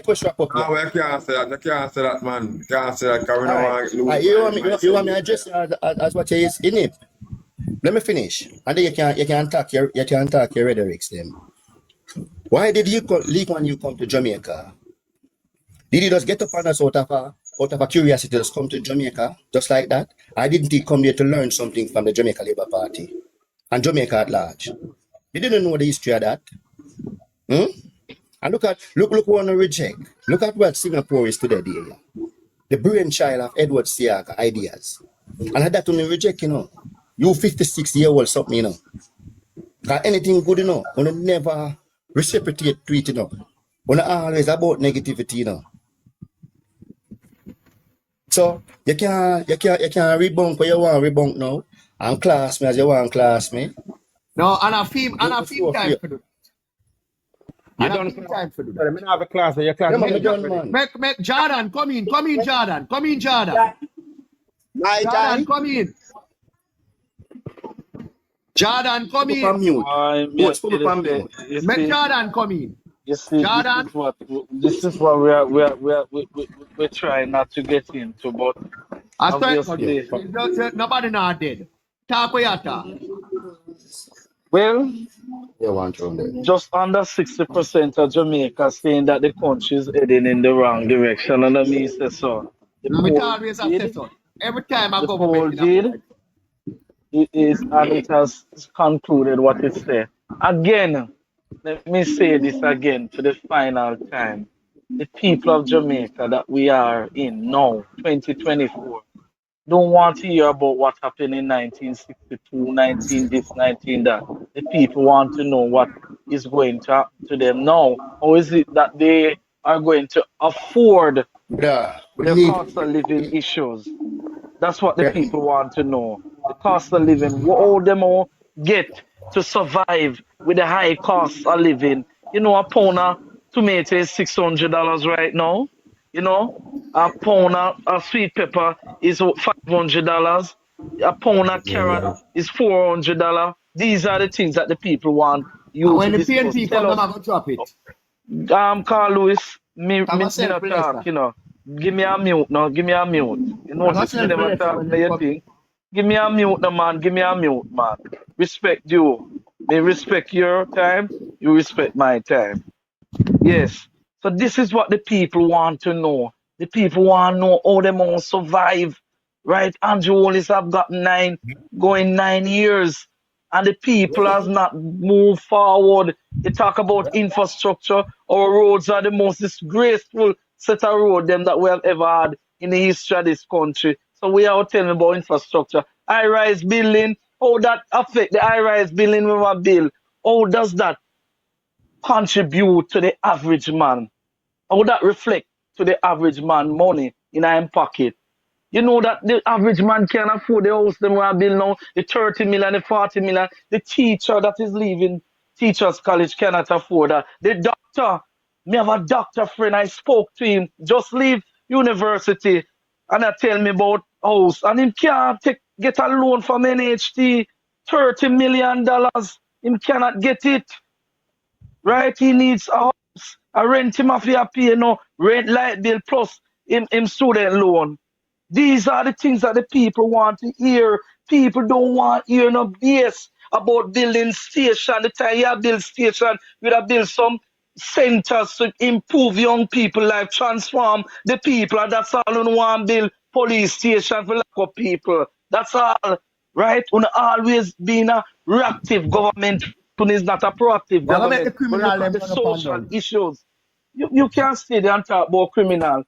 us wrap up. No, I can't say that. I can't say that, man. Can't say that. You want me to address as what is in it? Let me finish, and then you can talk your rhetorics then. Why did Lee when you come to Jamaica? Did he just get up on us out of a curiosity, just come to Jamaica just like that? I didn't he come here to learn something from the Jamaica Labour Party and Jamaica at large? You didn't know the history of that. And look what I reject. Look at what Singapore is today, dear. The brainchild of Edward Siaga ideas. And that only reject, You 56-year-old something, Because anything good, you never reciprocate to it, When always about negativity, So you can't rebunk where you want to rebunk now. And class me as you want class me. No, and I feel time for do. You don't time for do. I have a class where your class. Make Jordan come in, Jordan. My Jordan, come in. Jordan, come in. Make Jordan come in. You see, Jordan? this is what we're trying not to get into, but obviously, nobody not dead. Talk where you talk. Well, just under 60% of Jamaica saying that the country is heading in the wrong direction, and I mean, say so. Every time I go government did, it is, and it has concluded what it said. Again, let me say this again for the final time. The people of Jamaica that we are in now, 2024, don't want to hear about what happened in 1962, 19 this, 19 that. The people want to know what is going to happen to them now. Or is it that they are going to afford the cost of living issues? That's what the people want to know. The cost of living, what them all get to survive with the high cost of living. A pound of tomato is $600 right now. A pound of sweet pepper is $500. A pound of carrot is $400. These are the things that the people want you when to the PNP come, I'm going to drop it. Carl Lewis, me not talk, Give me a mute now. Give me a mute. This me never talk to your thing. Give me a mute now, man. Give me a mute, man. Respect you. Me respect your time. You respect my time. Yes. So this is what the people want to know. The people want to know how they want to survive. Right? Andrew Hollis have got 9 years. And the people has not moved forward. They talk about infrastructure. Our roads are the most disgraceful set of road them that we have ever had in the history of this country. So we are telling about infrastructure. High-rise building, how that affect the high-rise building we want to build? How does that contribute to the average man? How that reflect to the average man money in our pocket? You know that the average man can afford the house them we are building now, the 30 million, the 40 million. The teacher that is leaving teachers college cannot afford that. The doctor, me have a doctor friend, I spoke to him, just leave university and I tell me about house. And him can't get a loan from NHT, $30 million. Him cannot get it. Right? He needs a house. I rent him off here pay no rent light bill plus him student loan. These are the things that the people want to hear. People don't want to hear no BS about building station. The time you build station, you have build some centers to improve young people life, transform the people, and that's all you want to build police station for lack of people. That's all, right? You always being a reactive government is not a proactive government. But look at the social issues. You can't stay there and talk about criminal.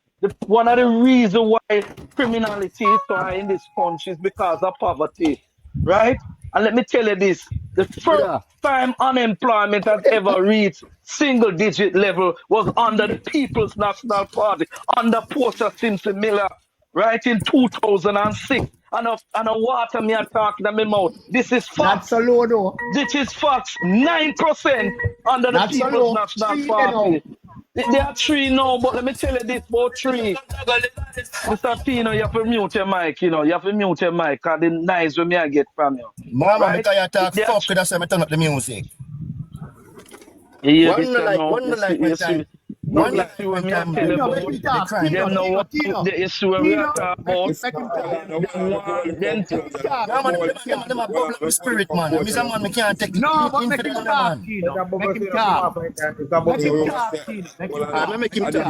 One of the reasons why criminality is so high in this country is because of poverty, right? And let me tell you this, the first time unemployment has ever reached single-digit level was under the People's National Party, under Porter Simpson Miller, right, in 2006. And a water me are talking in my mouth. This is facts. That's a low though. This is facts. 9% under the People's National Party. They are three now, but let me tell you this about three. Mr. Pino, you have to mute your mic, you know. You have to mute your mic because the noise when I get from you. Mama, right? Because you talk fuck, that's why I turn up the music. Yeah, one like when time. One like when me I tell you about them know what the issue we are talking about. Them them a bubble up spirit, man. I'm a man, I can't take no, but make him talk, make him talk. Make him talk. Make him talk.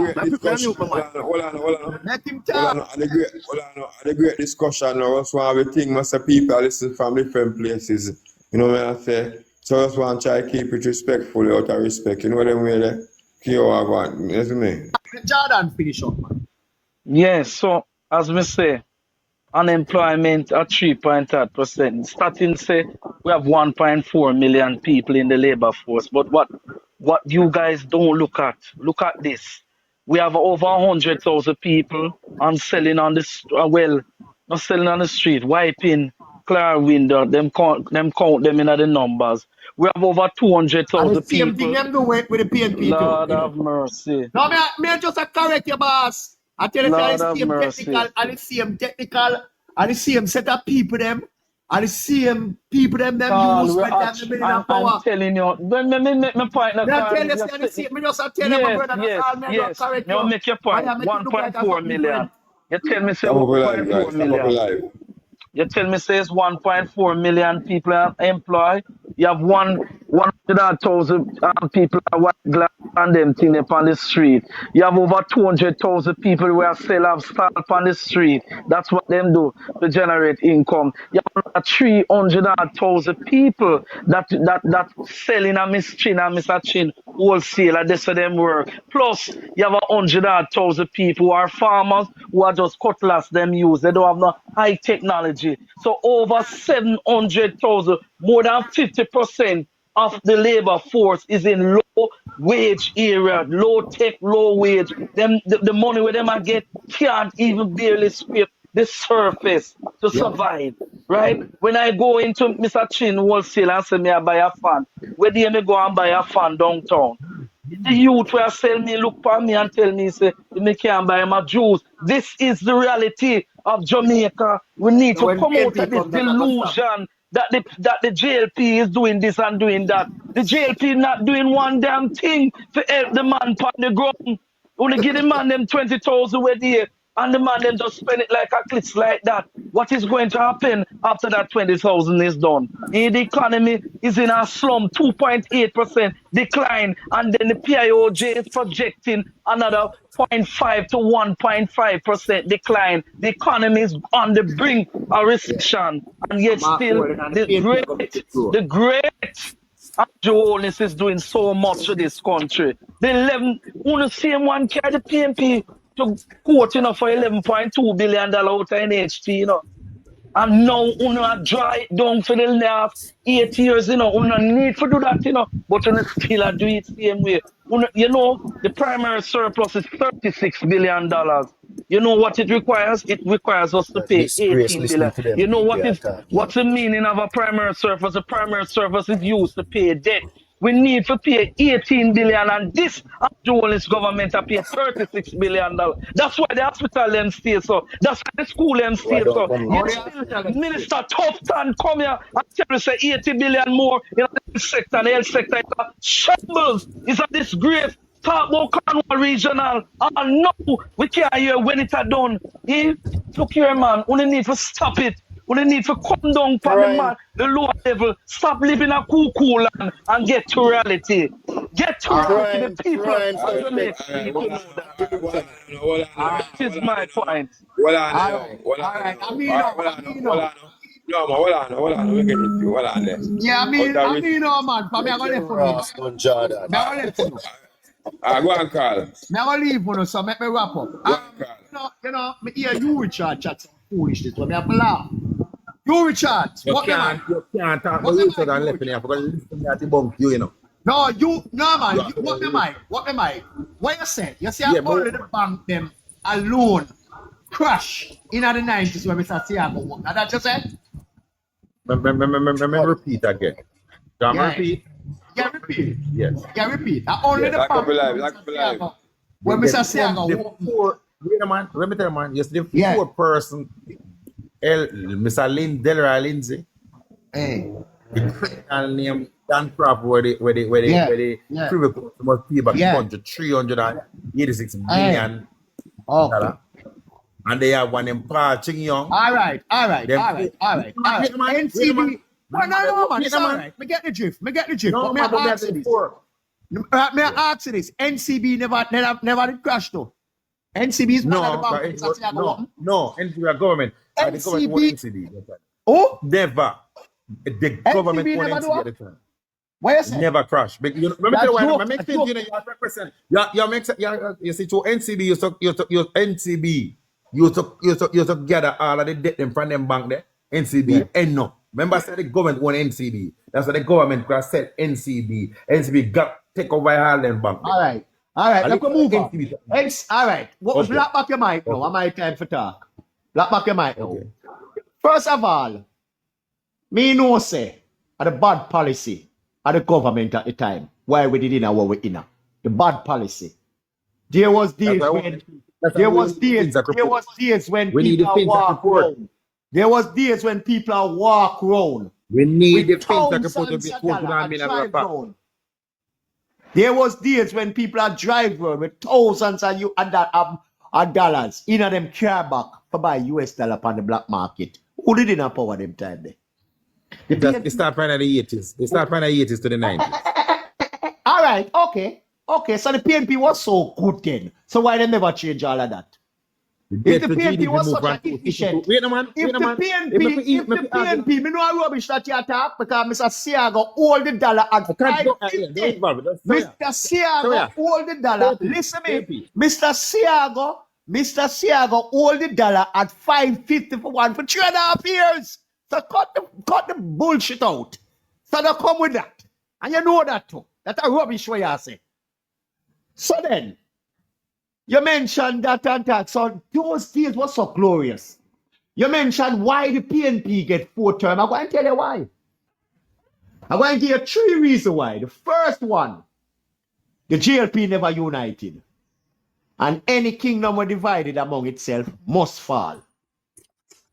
Make him talk. The great discussion now, that's why we think most of people listen from different places. You know what I say? So I just want to try to keep it respectful, out of respect. You know what I mean? Yes, me. Jordan finish up, man. Yes, so as we say, unemployment at 3.8%. Starting say we have 1.4 million people in the labor force. But what you guys don't look at this. We have over 100,000 people on selling on the not selling on the street, wiping car window. Them count them in the numbers. We have over 200,000 people. Same thing them do with the PNP Lord too. have mercy. No, me just a correct your boss. I tell you Lord the same technical and the same technical and the same set of people them and the same people them use when them in power. I'm telling you, me point now. Me tell you the same. Me just tell you my brother that's all me just correct you. Now make your point. 1.4 million. You tell me say 1.4 million. You tell me say it's 1.4 million people are employed. You have 100,000 people are white glass and them thing up on the street. You have over 200,000 people who are sell stuff on the street. That's what them do to generate income. You have 300,000 people that selling a Miss Chin and Mr. Chin wholesale. That's for them work. Plus, you have 100,000 people who are farmers who are just cutlass them use. They don't have no high technology. So over 700,000, more than 50% of the labor force is in low wage area, low tech, low wage. The money where them I get can't even barely scrape the surface to survive, right? When I go into Mr. Chin wholesale and say me I buy a fan, where do me go and buy a fan downtown? The youth will sell me, look for me and tell me, say, me can't buy my juice. This is the reality of Jamaica. We need to come out of this delusion that the JLP is doing this and doing that. The JLP is not doing one damn thing to help the man on the ground. Only give the man them 20,000 a day and the man them just spend it like a glitz like that. What is going to happen after that 20,000 is done? The economy is in a slum, 2.8% decline, and then the PIOJ is projecting another 0.5 to 1.5% decline. The economy is on the brink of recession, and yet still the great Jones is doing so much to this country. The 11, the same one carry the PMP to court, you know, for $11.2 billion out of NHT, you know. And now, you know, dry down for the last 8 years, you know, you no need to do that, you know, but you still do it the same way. You know, the primary surplus is $36 billion. You know what it requires? It requires us to pay Disgrace 18 billion. listening to them You know people talking. what's the meaning of a primary service? A primary service is used to pay debt. We need to pay 18 billion, and this actualist government to pay 36 billion dollars. That's why the hospital them stay so. That's why the school them Why stay don't so. come Yet here? still, Minister Tufton come here and tell you say 80 billion more in the health sector. The health sector is a shambles. It's a disgrace. Talk about Cornwall Regional. And no, we can't hear when it's done. Eh? Look here, man. We need to stop it. We need to come down from the Prime, man, the lower level. Stop living a cuckoo land and get to reality. Get to reality. The people prime of suspect. Jamaica need to know that. Hold on, That is my point. hold on, All hold right, on, all right. I hold mean, on, hold on, hold on. No, man, hold on, let me get it to you. Hold on there. yeah, Under which, man. For me, I'm gonna left for you. Ross on Jordan. Me, I'm gonna left for you. go on, Carl. Me, I'm gonna leave for you, so make me wrap up. Go on, Carl. Me hear you, Richard, chat some foolishness, so me have to laugh. You, Richard, what am I? You can't talk What about am Richard I and left in here because listen to the bunk you know. No, man. What am I? What am I? What you say? You see, I only the bank them alone crash in the 90s when Mr. Thiago won. Now that you said? Repeat again. Can Yeah. repeat? Yeah, repeat. Yes. Yeah, repeat. I only the Lock up bank alive, when lock Mr. up alive. Thiago. When Mr. Thiago won. Wait a man, let me tell you, man. Yes, the Yeah. four person, Mr. Delroy Lindsay, Hey. the criminal name Dan Craft, where the Yeah. privy court must pay back Yeah. 386 million Okay. dollar. And they have one in Pa Ching Young. All right. Them- NCB. No, man. Wait It's a all man. right. Me get the drift. No, But me man, but ask that's you this. four. May I ask you this? NCB never did crash though. NCB is one of the bank when Mr. Thiago won. No, NCB are government. The government NCB won NCB. That's right. Oh, Never. The government won never do NCB what? at the time. what you say? Never crash. But you know, let me That tell you why. joke, I make that sense. joke. You know, you have represent. You see, to NCB, you NCB. You took gather all of the debt them from them bank there. NCB and no. Remember, I said the government won NCB. That's why the government said NCB. NCB got take over all them bank. There. All right. Let's go move on. NCB. All right. What was Okay. lock back your mic now? My time for talk. Lock back your mic now. Okay. First of all, me know say the bad policy of the government at the time. Why we did in what we in. The bad policy. There was days when We need the people things that walk report. around. There was days when people walk around. We need the with things that report to thousands be of put dollars on and me drive and back. around. There was days when people are driving with thousands of dollars in them car back for buy US dollar upon the black market. Who did not power them time there? They start from the 80s. They start from the 80s to the 90s. All right, okay. So the PNP was so good then. So why they never change all of that? If the PNP was such an efficient, Wait a man. if the PNP, me know how rubbish that you talk because Mr. Siago hold the dollar at $5.50. Mr. Siago hold the dollar. Listen me, Mr. Siago hold the dollar at $5.50 for 3.5 years. So cut the bullshit out. So they come with that. And you know that too. That's a rubbish way you say. So then, you mentioned that and that. So those days were so glorious. You mentioned why the PNP get 4 terms. I'm going to tell you why. I'm going to give you 3 reasons why. The first one, the JLP never united. And any kingdom were divided among itself must fall.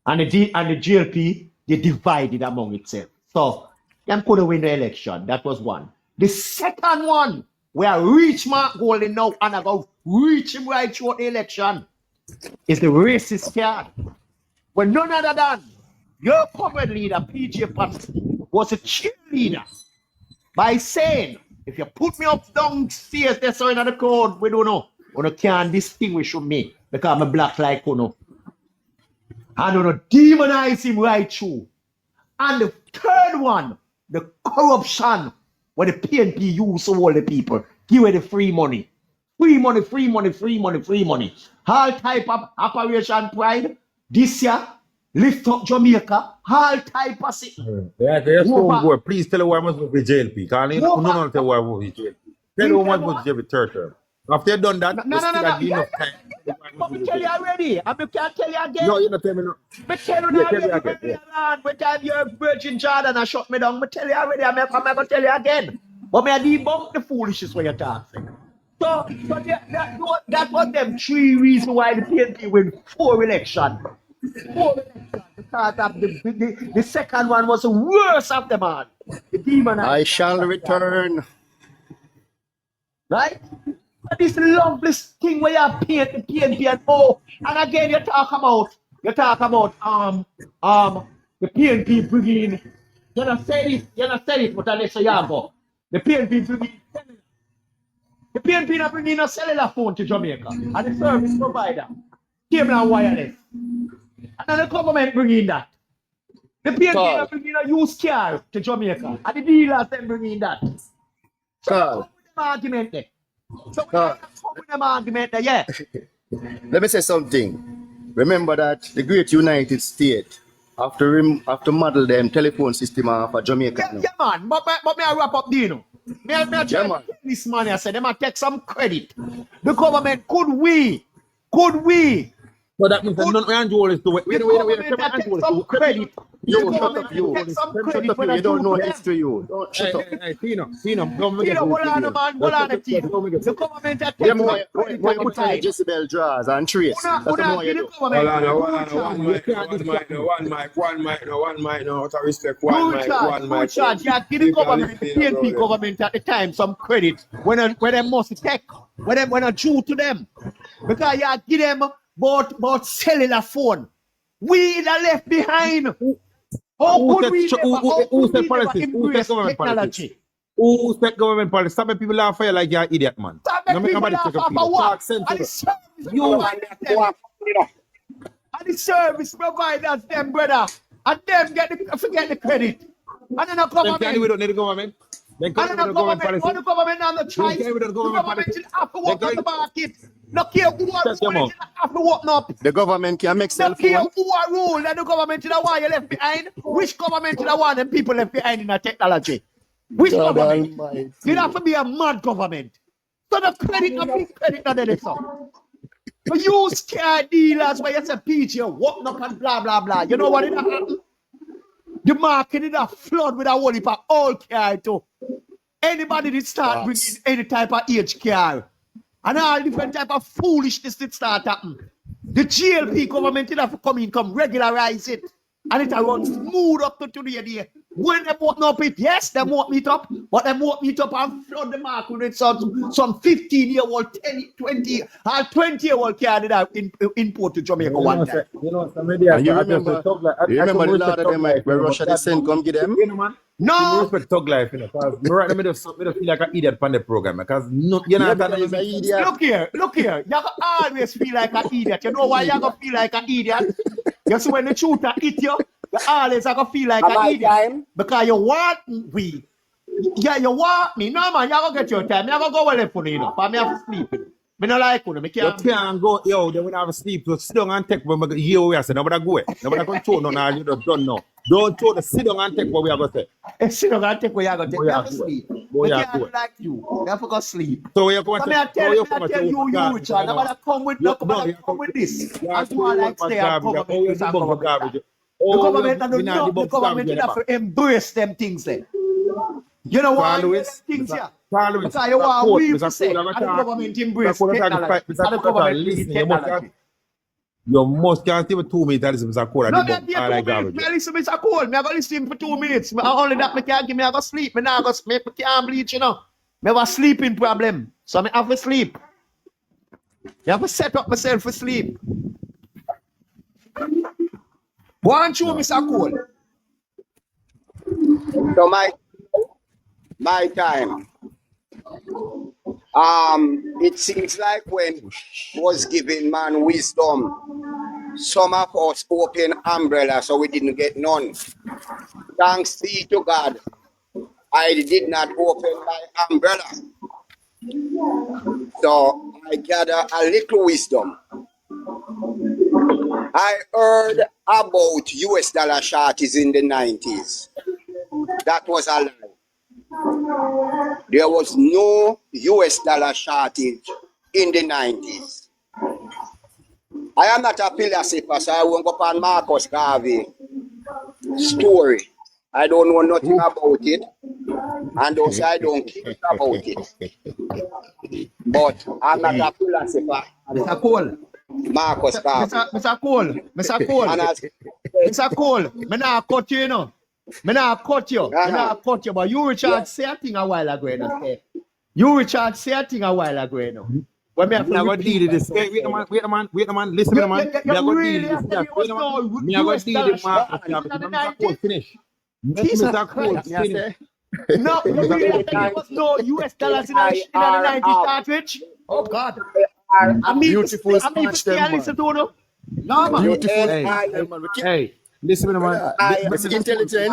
And the JLP, they divided among itself. So, them couldn't win the election. That was one. The second one, where reach Mark Golden now and I go reach him right through the election, is the racist card. When none other than your comrade leader, PJ Patterson, was a cheerleader by saying, if you put me up downstairs, that's all in the crowd, we don't know. We can't distinguish from me because I'm a black like you know. And we demonize him right through. And the third one, the corruption where the PNP use to all the people. Give away the free money. Free money. All type of Operation Pride. This year, lift up Jamaica. All type of shit. They're so good. Please tell her why I must go to JLP. Can't you not tell her why I must go to JLP. Tell her why I must go to JLP third term. After you've done that, No. enough time. But me tell you already, and me can't tell you again. No, you not tell me no. Me tell you Yeah, tell me already, again. Yeah. when time you're Virgin Jordan and shut me down, me tell you already, I'm gonna tell you again. But me I debunk the foolishness when you're talking. So that was them 3 reasons why the PNP win 4 elections. 4 elections. Because of the second one was the worst of them all. The demon. I shall return. Right? But this lovely thing where you paint the PNP and and again you talk about the PNP bringing, you not say it, but unless you go. The PNP bringing the PNP not bringing a cellular phone to Jamaica and the service provider, cable and wireless. And then the government bringing that. The PNP not bringing a used car to Jamaica and the dealers them bringing that. So argument there. So with them argument there, yeah. Let me say something. Remember that the great United States, after model them telephone system for Jamaica. Yeah, man. But me I wrap up, Dino. Me I tell this man, I said, they might take some credit. The government, could we? But that means that none of Andrew is to wait. Take some credit. You shut up, you. You don't know history, you. Don't shut up. Hey, Tino, Hold on, man. The government that takes some credit. Why put on Jezebel draws and trace? That's the more you do. Hold on, one mic, no, out of respect, one mic. Yeah, give the government, the PNP government at the time some credit when they must take, when I due to them. Because you give them about cellular phone. We are left behind. How could we never embrace technology? Who set government policy? Some people laugh for you like you're an idiot, man. Some people laugh for what? And the service providers, them, brother, and them forget the credit. And then the government. We don't need the government. And then the government on the choice. The government is have to work on the market. No care who are ruling, have to work up. The government can make cell phone. No care who are ruling, and the government is the one you left behind. Which government is the one and people left behind in the technology? Which government? You have to be a mad government. So the credit, no big credit, no the so. But you scare dealers where you say peach, you walk up and blah blah blah. You know what it happened? The market is a flood with a whole heap of old car too. Anybody that start bringing any type of age car. And all different type of foolishness that start happening. The JLP government will have to come regularize it. And it will run smooth up to today. When they won't up it, yes, they won't meet up, but they won't meet up and flood the market with some 15-year-old, 20 or 20-year-old car that import to Jamaica one time. You remember the lot of them where Russia they send come get them? No. Respect Thug Life, you know, because right now, I feel like an idiot on the program because you're not an idiot. Look here. You always feel like an idiot. You know why you gonna feel like an idiot? You see when the shooter hit you always gonna feel like an idiot. Because you want me. Yeah, you want me. No man, you gonna get your time. You gonna go well for you know. For me have to sleep. Me not like you. You can't go, yo, then we have a sleep. So sit down and take when we hear what we are saying. Nobody go. Nobody control no now. You don't know. Don't throw the sit down and take what we are going to say. Sit down and take what you are going to take. You have to sleep. We can't like you. You have to go sleep. So we are going to tell you, Richard. Nobody come with this. As one like stay and cover with this and cover with that. The government have to embrace them things there. You know why? Things here. Because you want we to say, and the government embrace technology. And the government lead technology. You must can't even 2 minutes Mr. Cole. No, me listen Mr. Cole. Me I go listen for 2 minutes. Only that me can't give me I go sleep. Me now go sleep. Me can't bleach, you know. Me have a sleeping problem. So me have to sleep. You have to set up myself for sleep. Go on through, Mr. Cole. So my time. It seems like when was giving man wisdom, some of us open umbrella, so we didn't get none. Thanks be to God, I did not open my umbrella. So I gather a little wisdom. I heard about US dollar shortage in the 90s. That was a lie. There was no US dollar shortage in the 90s. I am not a philosopher, so I won't go upon Marcus Garvey story. I don't know nothing about it, and also I don't care about it. But I'm not a philosopher. Mr. Cole. Marcus Garvey. Mr. Cole. Mr. Cole. And as Mr. Cole, me not cut you, you know. Me not cut you. Me not cut you, but you Richard say a thing a while ago, you know. You Richard say a thing a while ago, you know. When me have to go deal with this. Wait a man. Listen, man. Me I go deal with this. Wait a man. Me I go deal with Marcus. Finish. Mr. Cole, finish. No, there was no US dollars in the 90s cartridge. Oh God. I mean, Beautiful I mean, speech, them, listen to no, man. Beautiful. Hey, listen, man. Intelligent.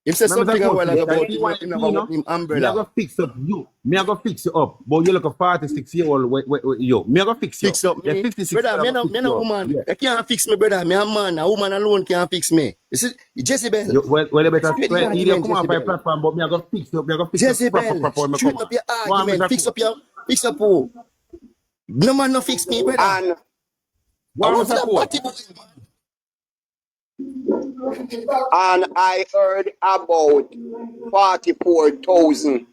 He said something a while ago about him umbrella. Me I go fix up you. Me I go fix you up. But you look a 46-year-old. Yo, me I go fix you Fix up me. 56. Brother, me no woman. Yeah. I can't fix me, brother. Me a man. A woman alone can't fix me. You see, Jezebel. Well, you better you come off my platform, but me I go fix you up. Me I go fix you proper. Straighten up your argument. Fix up who? No man no fix me, brother. and I heard about 44,000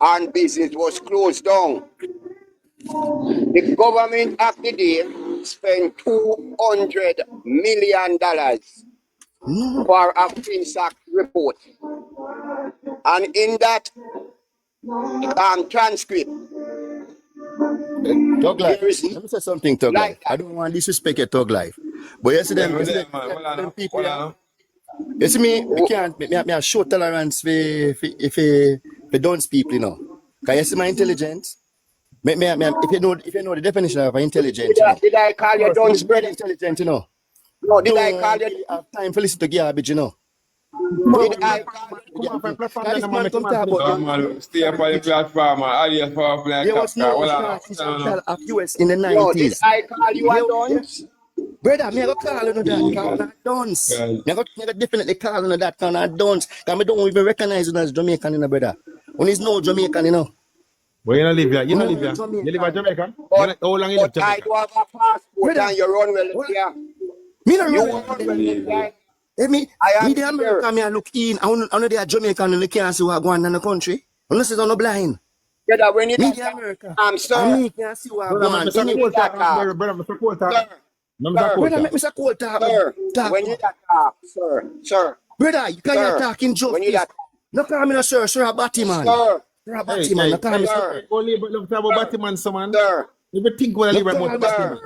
and business was closed down. The government of the day spent $200 million for a FinSac report. And in that transcript, Thug life. there is Let me say something, Thug like life. I don't want disrespect your Thug life. But yesterday, them people, you see me can't me a show tolerance for dunce people, you know. Because you see my intelligence. If you know the definition of intelligent, did I call you dunce, brother? Intelligent, you know. No, did I call you? Have time for listen to garbage, you know. Did I call you? Stay up on the platform, alias power plant. There was no style of US in the No, did 90s. I call you a dunce? Brother, me I go call you that kind of dunce. Me I go definitely call you that kind of dunce. Because I don't even recognize you as Jamaican, you know, brother. When it's no Jamaican, you know. But you don't live here. You live in Jamaica? But How long you live in I Jamaica? do have a passport and you run well here. Me no You run run well here. me am the American, me I look in. I know they are Jamaican and they can't see what going on in the country. Unless it's on the blind. Yeah, when you Me the America. sir. And me can't see what going on. Mr. Cole talk. Brother, Mr. Cole talk. No, Mr. Cole Brother, talk. make Mr. Cole talk. Sir, Talk. when you talk, sir. Brother, you can't talk in When you justice. No call me no sir, sir a batty man. sir, Sir a batty man, no call me sir. Only look about Batman, so man. sir, You think when I live about Sir. Batman.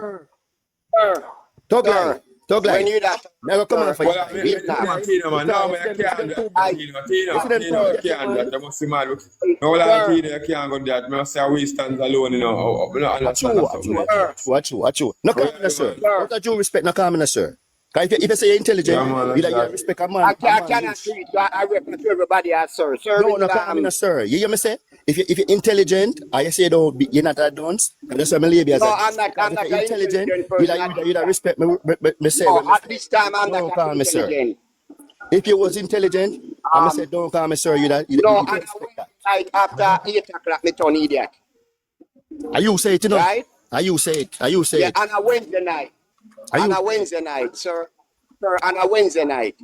sir, Talk sir. like. Talk When like. you that, Never come on for Well, you. Tina, man. No, man, I can't do that. Tina, I can't do that. I must see, man. No, like Tina, I can't go that. I must say, we stand alone, you know. I don't understand that. Watch you. No call me no sir. Out of due respect, no call me no sir. Because if you say you're intelligent, Yeah, man, you respect a man. I cannot treat you. I refer to everybody as sir. Sir, No call me no sir. You hear me say? If you're intelligent, I say you're not a dunce. And that's why my lady as No, I'm not if you're intelligent, person. you respect me say. No, at this time I'm Don't not call me sir. intelligent. If you was intelligent, I say don't call me sir. You No, respect and I that. went right after 8 o'clock, me turn idiot. Are you say it, you know? Right? Are you say it? Yeah, on a Wednesday night. Sir. Sir, on a Wednesday night.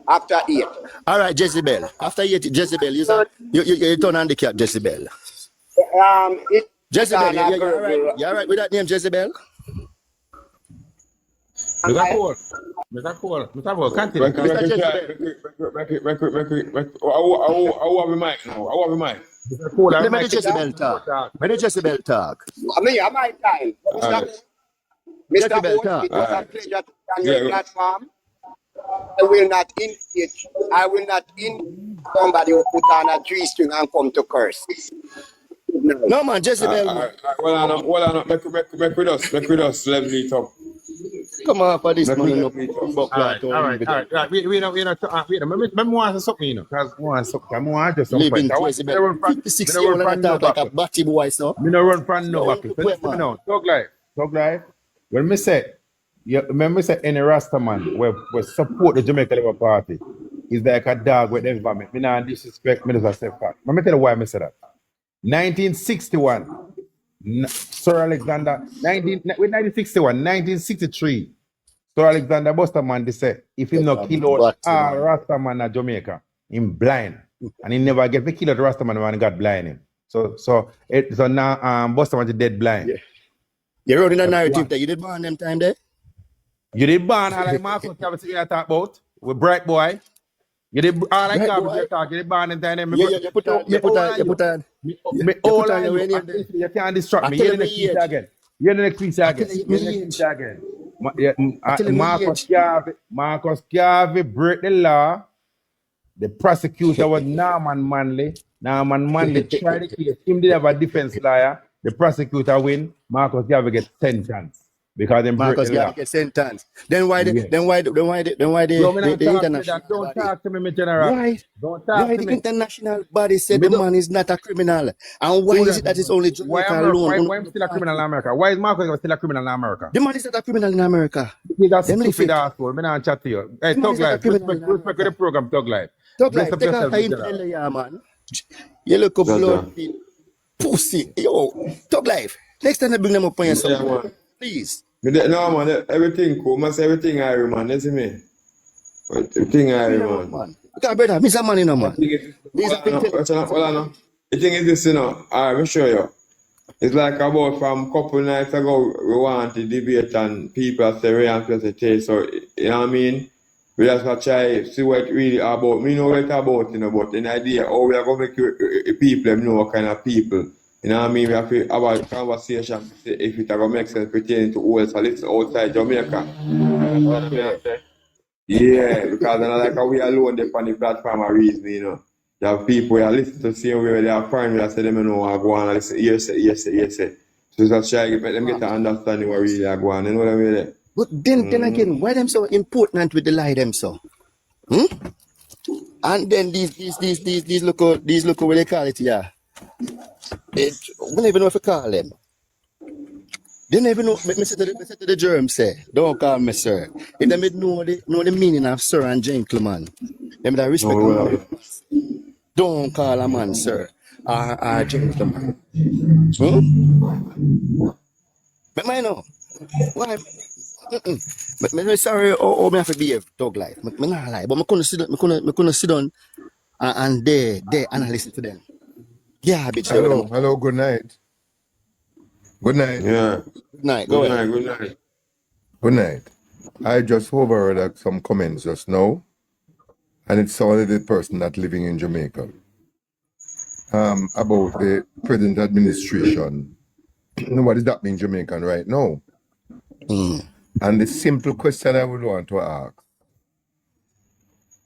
After 8. All right, Jezebel. After you, Jezebel, you turn on the cap, Jezebel. Jezebel, you're right with that name, Jezebel? Mr. Cole, continue. How have we mic now? How have we mic? Mr. Cole, Let me Jezebel talk. Let me Jezebel talk. I mean, I'm my time. Mr. Jezebel Cole, talk. it was a pleasure to be on your platform. I will not engage. I will not in somebody who put on a G-string and come to curse. No man, Jezebel. Well, Make with us, level it up. Come on for this man. all right. We know. Remember, want to something, you know, because I want just some Living point. Jezebel. 56 years old and talk like a batty boy, so. Me no run from no back. Listen me now. Talk live. When me say, any Rasta man we support the Jamaica Labour Party is like a dog with the environment. Me not disrespect me as a say fact. Let me tell you why I say that. 1961, Sir Alexander, 1963, Sir Alexander Busterman, they say, if him not kill out all Rastaman at Jamaica, him blind. And he never get to kill out Rastaman when he got blind him. So now Busterman is dead blind. Yeah. You're running a narrative that you did born them time there? You did born all like Marcus Cavity I talk about with Bright Boy. You did all like Cavity talk, you did born them time. You put on. You can't distract me. You're the next piece again. You're the next piece again. Marcus Garvey break the law. The prosecutor was Norman Manley. Norman Manley tried the case. Him did have a defense lawyer. The prosecutor win. Marcus Garvey get sentence because them Marcus Garvey get sentence. Then why the international? Don't talk to me, my general. Why? Don't talk Why to the me. international body said the man is not a criminal? And why is it that it's only Jamaica alone? Why is he still a criminal in America? Why is Marcus still a criminal in America? The man is not a criminal in America. He's a stupid asshole. I'm not chat to you. Hey, Thug Life. Respect the program, Thug Life. Thug Life, take a time to you, man. You look up blood, pussy. Yo, Thug Life. Next time I bring them up on your son, please. No, man, everything cool. Must everything I man, you see me? Everything I man. Okay, brother, Mr. Man, you know, man. The thing is this, you know, I will show you. It's like about from a couple nights ago, we want to debate and people say representation. So, you know what I mean? We just want to try see what it really about. Me know what it's about, you know, but an idea how we are going to make people know what kind of people. You know what I mean? We have to have a conversation if it ever makes sense pertaining to all solids outside Jamaica. Okay. Yeah, because then like we alone they on the platform of reason, you know. You have people who are listening to see where they are fine, they say them know what go on and listen, yes. So just try to make them get to understanding what really are going on, you know what I mean? But then again, why them so important with the lie them so? And then these look what they call it, yeah. We don't even know if we call them. They never know. Me say to the germ say, don't call me sir. If they know the meaning of sir and gentleman, them that respect don't call a man sir or gentleman. But I know why. Me sorry. Oh, me have to behave Thug Life. Me not lie, but me couldn't sit down and they and listen to them. Yeah, bitch. Hello, good night. Good night. Yeah. Good night. Good night. I just overheard some comments just now, and it's only the person that's living in Jamaica. About the present administration. What does that mean, Jamaican, right now? And the simple question I would want to ask,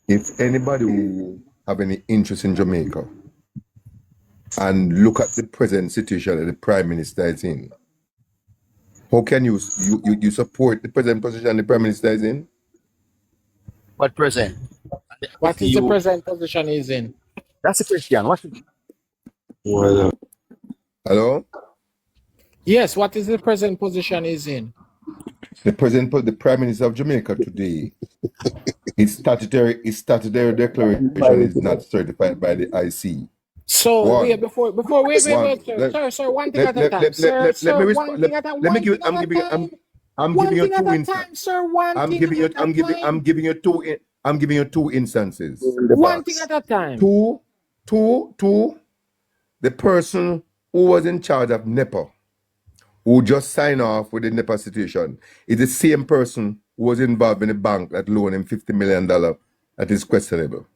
if anybody who have any interest in Jamaica, and look at the present situation that the Prime Minister is in, how can you support the present position the Prime Minister is in? What present? What is the present position he's in? That's a question. Hello? Yes, what is the present position he's in? The Prime Minister of Jamaica today, his statutory declaration is not certified by the IC. So wait, before wait, sir, one thing at a time. I'm giving you two instances. One thing at a time. Two, the person who was in charge of NEPA, who just signed off with the NEPA situation, is the same person who was involved in the bank that loaned him $50 million. That is questionable.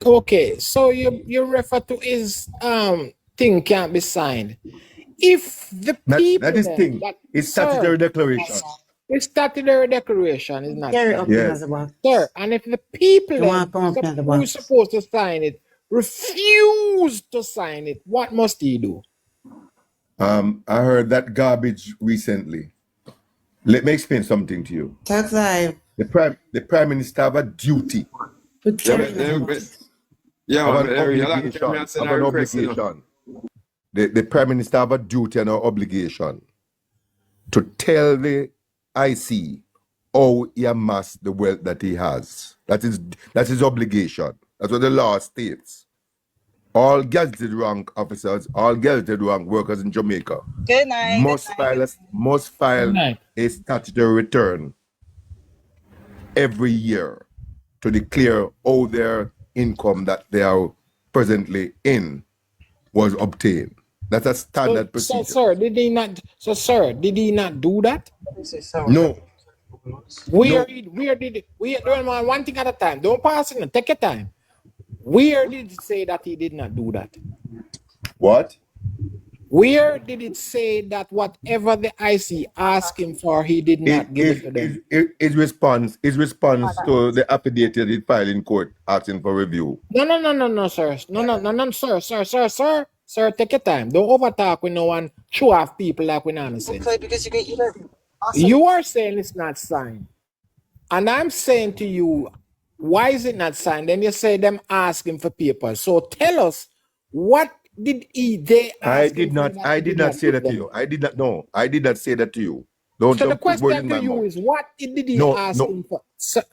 Okay, so you refer to his thing can't be signed. If the people that is thing, it's statutory declaration. It's statutory declaration is not signed. Yes. Sir, and if the people who are supposed to sign it refuse to sign it, what must he do? I heard that garbage recently. Let me explain something to you. Talk live. The Prime Minister have a duty. An obligation. The Prime Minister have a duty and an obligation to tell the IC how he amassed the wealth that he has. That is his obligation. That's what the law states. all gazetted rank officers, all gazetted rank workers in Jamaica Good night. must file a statutory return every year to declare how their income that they are presently in was obtained. That's a standard procedure. Sir, did he not do that? No. Where did one thing at a time? Don't pass it. Take your time. Where did it say that he did not do that? What? Where did it say that whatever the IC asked him for, he did not give it to them? His response to the affidavit that he filed in court asking for review. No, sir. No, sir. Sir, take your time. Don't overtalk with no one. Show off people like we not sense. Because you can either. You are saying it's not signed. And I'm saying to you, why is it not signed? Then you say them asking for papers. So tell us, what did they ask? I did not say that to you. I did not say that to you. So the question to you is, what did he ask him for? Sir,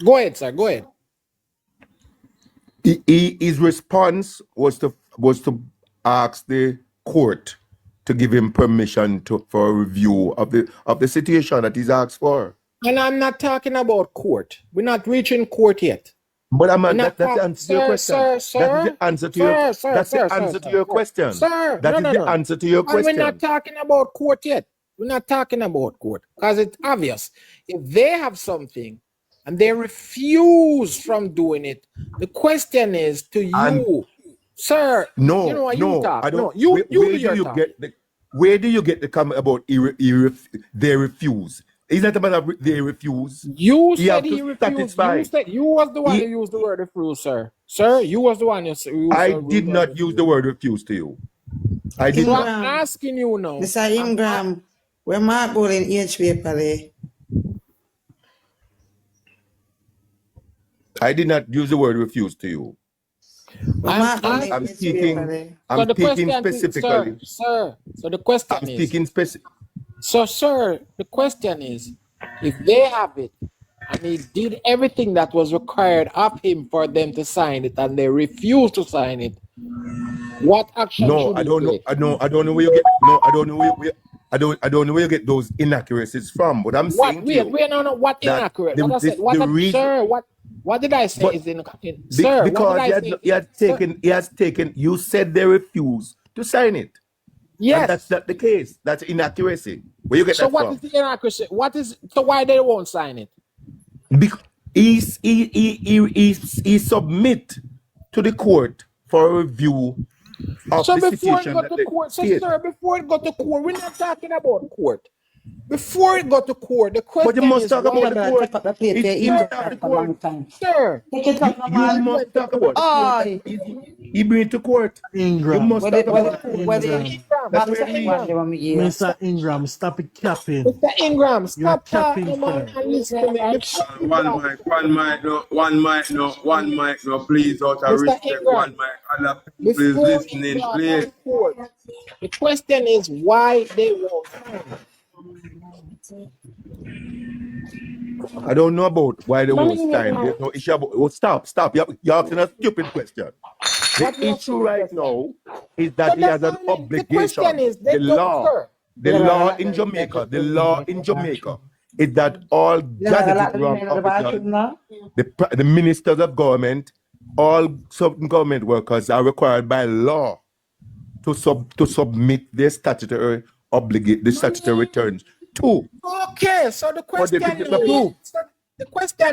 go ahead, sir. Go ahead. His response was to ask the court to give him permission for a review of the situation that he's asked for. And I'm not talking about court. We're not reaching court yet. But that's the answer to your question. That's the answer to your question. Sir, that is the answer to your question. And we're not talking about court yet. We're not talking about court because it's obvious. If they have something and they refuse from doing it, the question is to you, sir. No, you know what, no, you talk. I don't. No, where do you get the comment about they refuse? It's not about they refuse. You said he refused. You was the one who used the word refuse, sir. Sir, you was the one who used. I did not use the word refuse to you. I did not. I'm asking you now. Mr. Ingram, where Mark Bowling age paper there? I did not use the word refuse to you. I'm speaking specifically. Sir, so the question I'm speaking specific. So, sir, the question is, if they have it and he did everything that was required of him for them to sign it and they refuse to sign it, what action should he take? I don't know where you get. I don't know where you get those inaccuracies from. But I'm saying what inaccurate? What did I say? Sir, because he has taken. You said they refuse to sign it. Yes, and that's not the case. That's inaccuracy. Where you get that from? So what is the inaccuracy? So why they won't sign it? Because he submit to the court for a review of the situation that they before it got to court, we're not talking about court. Before it got to court, the question but you must is, talk about the court. Sir, you must talk about he bring it to court. Ingram. You must talk about Mr. Ingram, stop it capping. Mr. Ingram, stop capping. And listen to me. One mic, no, please, out of respect. Ingram, one mic, other people is listening, please. The question is why they won't sign it. I don't know about why they won't sign. There's no issue about. Stop. You're asking a stupid question. The issue right now is that he has an obligation. The law in Jamaica is that all gazetted rank officers, the ministers of government, all government workers are required by law to submit their statutory returns too. Okay, so the question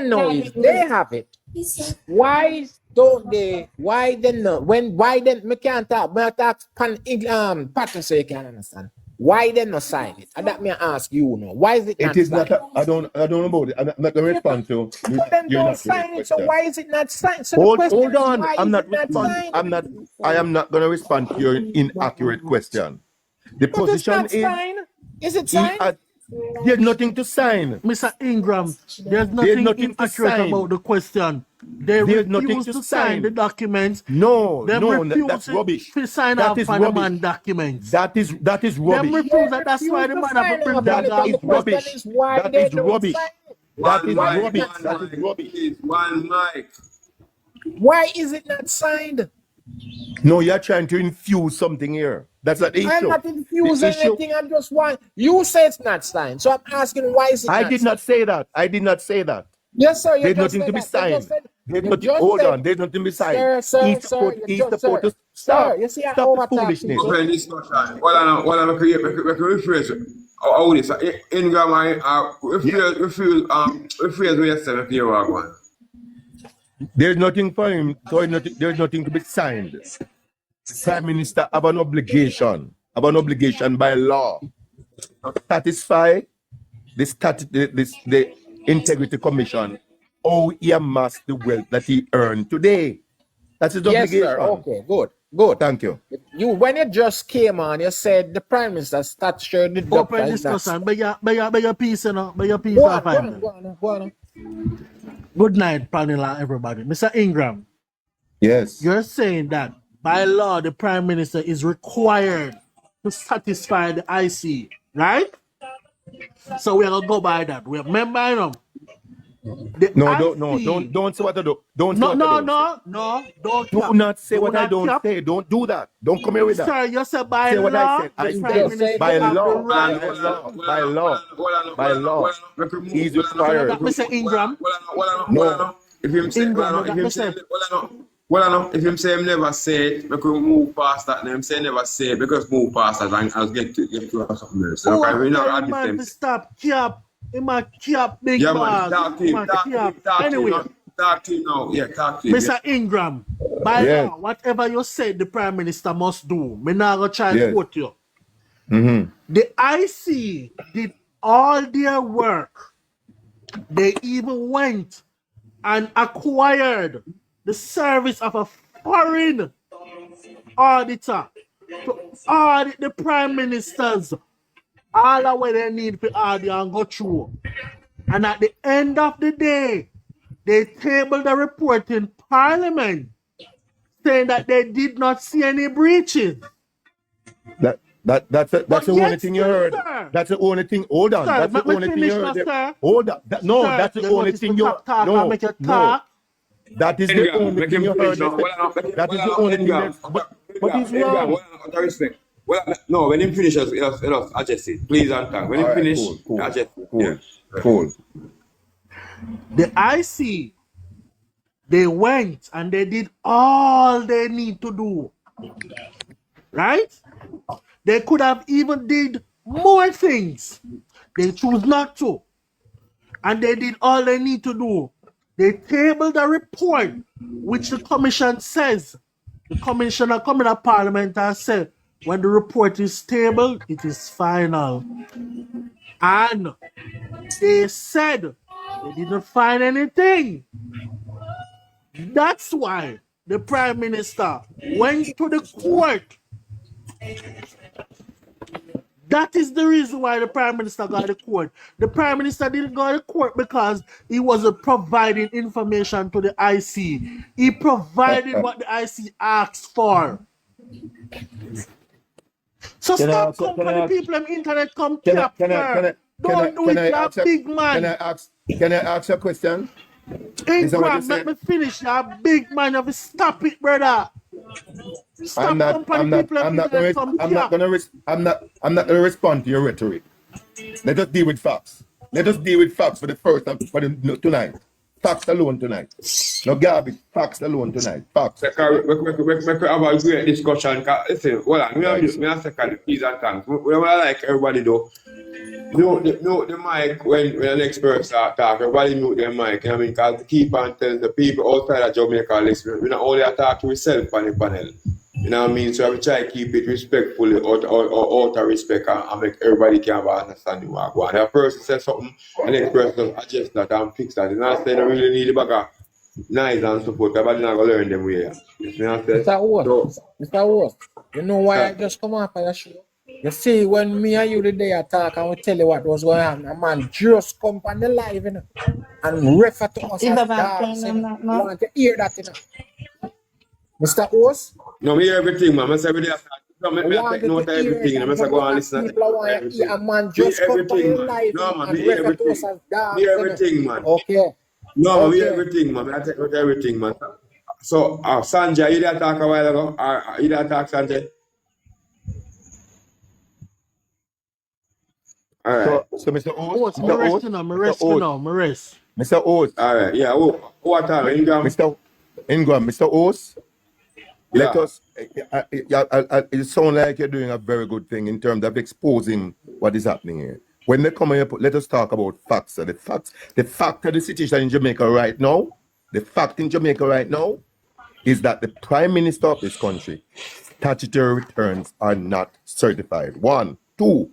now is they have it. Why don't they? Why then not? Why then me can't talk? Me talk pattern so you can understand. Why they not sign it? And that may ask you now. Why is it not signed? I don't know about it. I'm not going to respond to. So then don't sign it. So why is it not signed? So hold on. I am not going to respond to your inaccurate question. The position is it signed? There's nothing to sign. Mr. Ingram, there's nothing inaccurate about the question. They refuse to sign the documents. No, that's rubbish. To sign off for the man documents. That is rubbish. Them refuse that. That's why the man have to bring that is rubbish. That is rubbish. That is rubbish. One mic. Why is it not signed? No, you're trying to infuse something here. That's not the issue. I'm not infusing anything. I just want you say it's not signed. So I'm asking why is it I not did not say that. I did not say that. Yes, sir. You There's just nothing to said be that. You just signed. said There's you nothing. just Hold said, on. There's nothing to be signed. sir, sir, He's sir. supposed. You He's just, supposed sir, to stop. sir. You see, I Stop the overtalk foolishness. people. Open discussion. Well, I create rephrase. How this? Ingram, rephrase what you said if you want one. There's nothing for him. So there's nothing to be signed. Prime Minister have an obligation by law to satisfy the Integrity Commission how he amassed the wealth that he earned today. That's his Yes, obligation. sir. Okay, good, good. Thank you. You when you just came on, you said the Prime Minister statutory deduction. Open discussion. By your piece, you know. By your piece. Go on. Good night, panel, everybody. Mr. Ingram, Yes. you're saying that by law, the Prime Minister is required to satisfy the IC, right? So we're gonna go by that. We remember, you know. Don't say what I do. Don't say what I do. Don't not say what I don't say. Don't do that. Don't come here with that. Sir, you said by say what law. I said. By law. He's required. Mr. Ingram. No. If him say, if him say him never say it, we could move past that. And him say never say it, because move past that and I'll get to something else. So we not at the same. Stop, cap. He might cap big yeah, bars. Talk to him. Anyway. Talk to him now. Yeah, talk to him. Mr. Ingram, by law, whatever you said the Prime Minister must do, me not gonna try to quote you. The IC did all their work. They even went and acquired the service of a foreign auditor to audit the Prime Ministers all the way they need to audit and go through. And at the end of the day, they tabled the report in Parliament saying that they did not see any breaches. That's the only thing you heard. Sir, that's the only thing. Hold on. Sir, that's the only thing you heard. Sir. Hold on. That's the only thing you heard. No. That is the only thing you heard. That is the only thing. But he's wrong. Respect. Well, no, when he finishes, I just say, please and thank. When he finishes, I just cool. The IC, they went and they did all they need to do. Right? They could have even did more things. They choose not to. And they did all they need to do. They tabled a report, which the commission says, the commissioner coming to Parliament and said, when the report is tabled, it is final. And they said they didn't find anything. That's why the Prime Minister went to the court. That is the reason why the Prime Minister got to court. The Prime Minister didn't go to court because he wasn't providing information to the IC. He provided what the IC asked for. So stop company people on the internet come capture. Don't do it, you're a big man. Can I ask a question? Ingram, let me finish. You're a big man. You have to stop it, brother. Stop I'm not gonna respond to your rhetoric. Let us deal with facts. Let us deal with facts for the first time tonight. Facts alone tonight. No garbage. Facts alone tonight. Facts. We have a great discussion. Listen, well, me and second, please and thanks. We like everybody though. Mute the mic when the next person start talking. Everybody mute their mic. I mean, because keep on telling the people outside of Jamaica listening. We not only talk to ourselves on the panel. You know what I mean? So I will try to keep it respectfully out of respect and make everybody can have an understanding what I want. If a person says something, and the next person does adjust that and fix that. You know what I'm saying? I really need the bag of nice and support. Everybody not going to learn them way. You know what I'm saying? Mr. Wolf, you know why I just come up on the show? You see, when me and you today attack and we tell you what was going on, a man just come on the live, you know, and refer to us as dogs. You want to hear that, you know? Mr. Ose? No, me hear everything, man. I say every day I take note of everything. I'm going to go and listen to everything. A man just come on the live and refer to us as dogs. Me everything, man. Okay. No, me everything, man. I take note of everything, man. So, Sanjay, you did talk a while ago? You did talk, Sanjay? All right. So Mr. Oates, Oates, Mr. rest Oates, now, Mr. rest Oates, now, rest. Mr. Oates, All right. Yeah. What are Ingram? Mr. Ingram, Mr. Oates, let Yeah. us. It sounds like you're doing a very good thing in terms of exposing what is happening here. When they come here, let us talk about facts. The fact of the situation in Jamaica right now, the fact in Jamaica right now is that the Prime Minister of this country, statutory returns are not certified. 1, 2,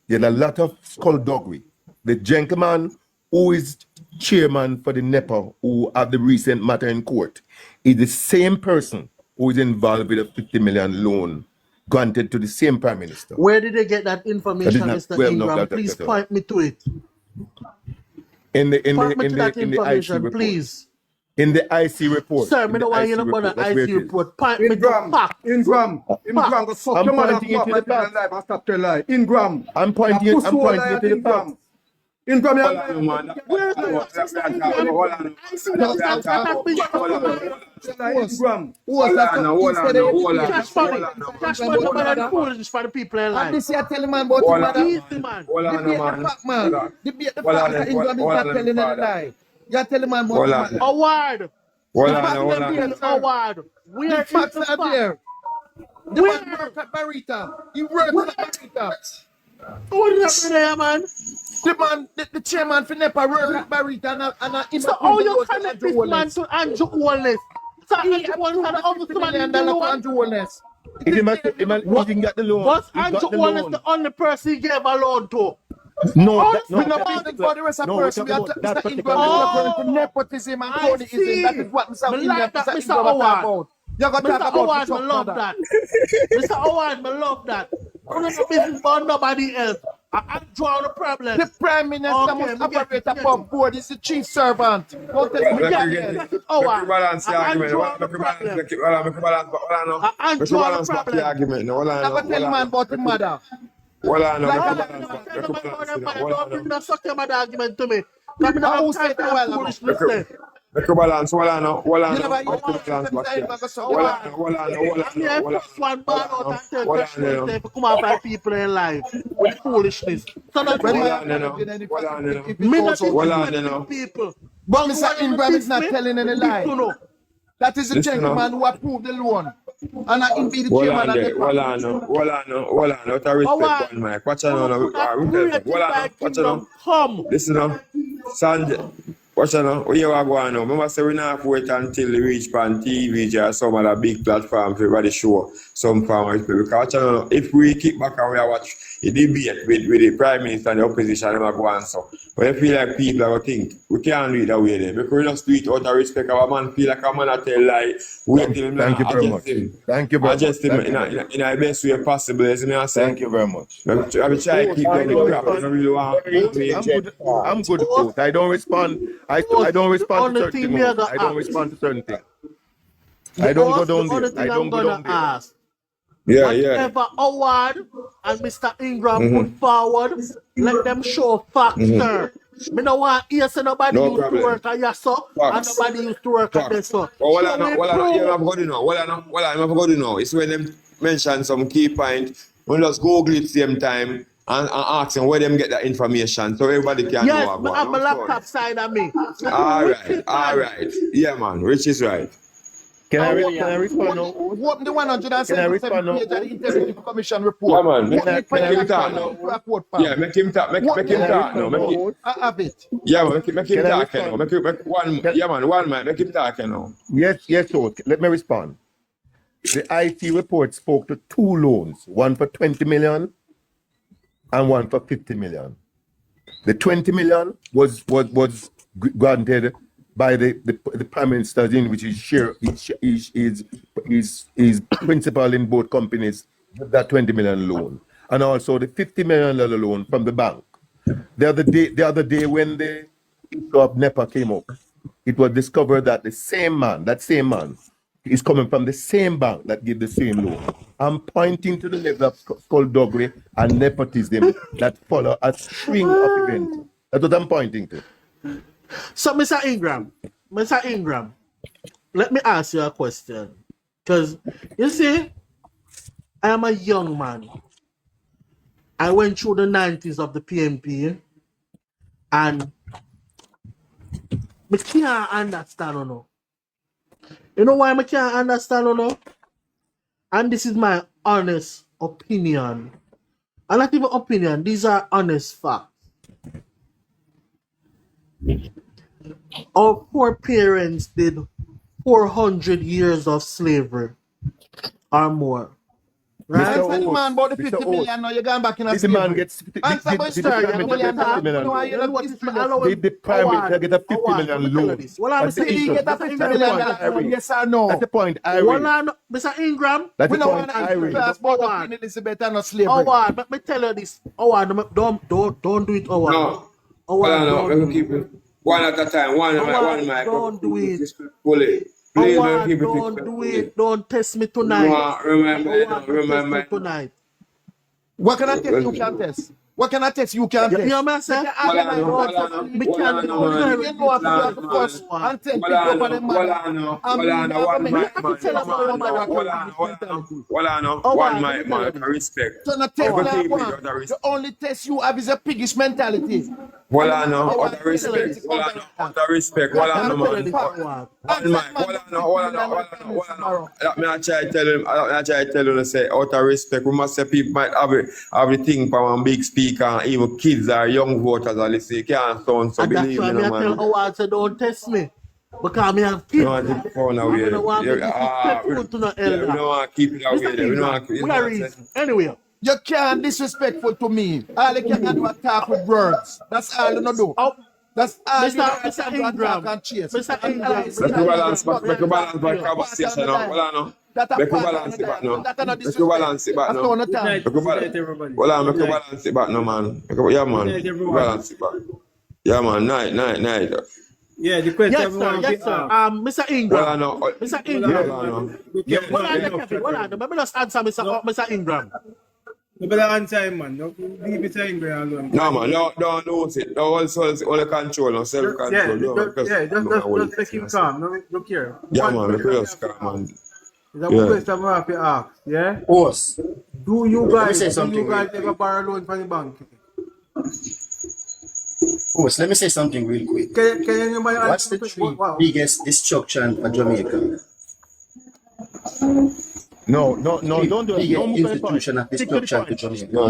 there's a lot of skullduggery. The gentleman who is chairman for the NEPA, who have the recent matter in court, is the same person who is involved with a 50 million loan granted to the same Prime Minister. Where did they get that information, not- Mr. well, no, Ingram? that- Please that- point me to it. In the Point me to that IC information, report. please. In the IC report. Sir, in me the know why you IC not going report, to that's where IC it is. report. Point me to Ingram, fact. Ingram, go fuck I'm your mother, pointing you fuck to my the people facts. alive and stop telling lie. Ingram, I'm pointing you to the facts. Ingram, Hold on, man. Where's the Hold on. I see the facts that have been Hold on. Ingram. Hold on. Cash money, but the foolishness for the people in life. This year tell man about Hold him, on. mother. Easy, man. Hold on, man. Man. Debate the Hold fact on, that Ingram is hold not on, telling any father. lie. You tell man about Hold him, on. mother. Award. Hold The on, facts hold are on. there, sir. Award. Where The is facts the are fact? there. The Where? man work at Barita. He works at Barita. What is happening there, man? The man, the chairman for NEPA work at Barita and in So how you connect this man to Andrew Wallace? So Andrew Wallace had over $50 somebody million in the for loan. Andrew Wallace. If you can get the loan, Was he got Andrew the Wallace loan. the only person he gave a loan to? No, All that, no, We not that- business for the rest of no, person. we're We talking are about that Mr. particular Ingram is loan. referring to nepotism and I cronyism. see. That is what Mr. Me Ingram, like that, Mr. Mr. Ingram talk Howard. about. You're going to Mr. talk about Howard, the me truck, love mother. that. Mr. Howard, me love that. I'm not business about nobody else. I draw the problem. The Prime Minister Okay, must me get operate it, above board. He's the chief servant. Don't tell me Me get that. it, Make you Howard. balance the I argument. draw the Make you balance. problem. Make you balance. Hold on. I Make you draw the balance back the problem. argument. Hold I'm going to tell the man on. about his mother. Hold on. Make Oh, you I balance never back. tell Make them you about balance. them, but Hold don't bring on. no suck about argument to me. Come in Who and said type that of while ago? foolishness there. Make you balance. Hold on. You never hear Make you the balance back Mr. here. Ingram go suck Hold your on. mother. I'm here first one ball out and tell Hold questions on. there to come out by people in life with foolishness. So not When do my it. if it Me goes not out. disrespecting people. But You Mr. want to Ingram is diss not me? telling any Me lie. to know. That is the Listen gentleman now. who approved the loan. And I be the Hold chairman on of there. the Hold on. Out of respect, one mic. Watch out now. Could have Hold created by on. Watch out now. kingdom come. Listen now. Sanjay. Watch out now. What you are going now? Remember say we not have to wait until they reach pan TV or some other big platform for everybody show some farmers people. Because watch out now. If we keep back and we watch the debate with the Prime Minister and the opposition, them go on so. But I feel like people are going to think we can't do it that way then. Because we just do it out of respect. Our man feel like a man that tell lie. Wait till him Thank you very adjust much. him. Thank you very much. Adjust him Thank you very much. in the best way possible. As me I say. Thank you very much. I will try to keep them in crap. I don't really want I'm good with both. I don't respond. I don't respond to certain things. I don't respond to certain things. I don't go down there. I don't go down there. Ask. Yeah. Whatever Howard and Mr. Ingram put forward, let them show facts, sir. Me no want to hear say nobody No used problem. to work at Yasso and Facts. nobody used to work at this. So Well, show me I'm proof. going to know. It's when them mention some key point. We just Google it same time and ask them where them get that information so everybody can Yes, know me about have my laptop side of me. All right. Yeah, man. Rich is right. Can I respond now? Open the 177 Can I page respond now? of the Integrity Commission Yeah, report. man. What Can I- the can I Integrity respond Commission now? report, fam? Yeah, make him talk. Make him talk now. Make him. I have it. Yeah, man. Make him Can I talk respond? now. Make one. Yeah, man. One man. Make him talk now. Yes, so let me respond. The IT report spoke to two loans, one for 20 million and one for 50 million. The 20 million was granted by the Prime Minister, in which is principal in both companies, that 20 million loan. And also the $50 million loan from the bank. The other day when the issue of NEPA came up, it was discovered that that same man, is coming from the same bank that gave the same loan. I'm pointing to the level of skullduggery and nepotism that follow a string of events. That's what I'm pointing to. So Mr. Ingram, let me ask you a question. Because, you see, I am a young man. I went through the 90s of the PMP, and I can't understand, you know. You know why I can't understand, you know? And this is my honest opinion. And not even opinion, these are honest facts. Our poor parents did 400 years of slavery or more. Right? Answer the man about the 50 million now, you're going back in a This man slavery. gets Answer about the million $50 million. The prime minister get a 50 million loan. Well, Did he get a 50 million loan? Yes or no? That's the point I raise. Well, Mr. Ingram, That's We the don't point want I to raise. class about Queen Elizabeth and not slavery. Howard, let me tell you this. Howard, don't do it, Howard. No. Howard, No, we don't can do keep it. it one at a time. One Howard, mic. don't do it. Fully. Please, man, Howard, keep it don't do fully. it. Don't test me tonight. Remember, Howard, don't test me tonight. What can I test you can test? What can I test you can test? You know what I'm saying? Respect. So not test that one. The only test you have is a piggish mentality. Respect. Respect. I try to tell you, say, out of respect, we must say people might have the thing from one big speaker, and even kids or young voters are listening. You can't sound so And that's believe why me, I man. tell Howard, say, don't test me. Because I have kids. I don't want to be disrespectful to no elder. we don't want to keep it away. Mr. We don't Ingram, want to we are reason. Anyway. You can't disrespectful to me. All you can do is talk with words. That's all you know do. That's all Mr. Ingram. Mr. Ingram. Make a balance by conversation. Make a balance it back now. Make a balance it back now. Make a balance it back now, man. Yeah, man. Balance it back. Yeah, man. Night. Yeah, the question. Yes, sir. Mr. Ingram. Mr. Ingram. Let me just answer Mr. Ingram. You better answer him, man. Don't leave Mr. Ingram alone. No, man. Don't lose it. Don't all control, no self-control. Just make him calm. No, look here. Yeah, man. Make just calm, man. Is a question I have to ask, yeah? Boss. Do you guys ever borrow loan from the bank? Boss, let me say something real quick. Can you What's the biggest destruction for Jamaica? No, don't do it. Don't move institution of destruction to Jamaica. No.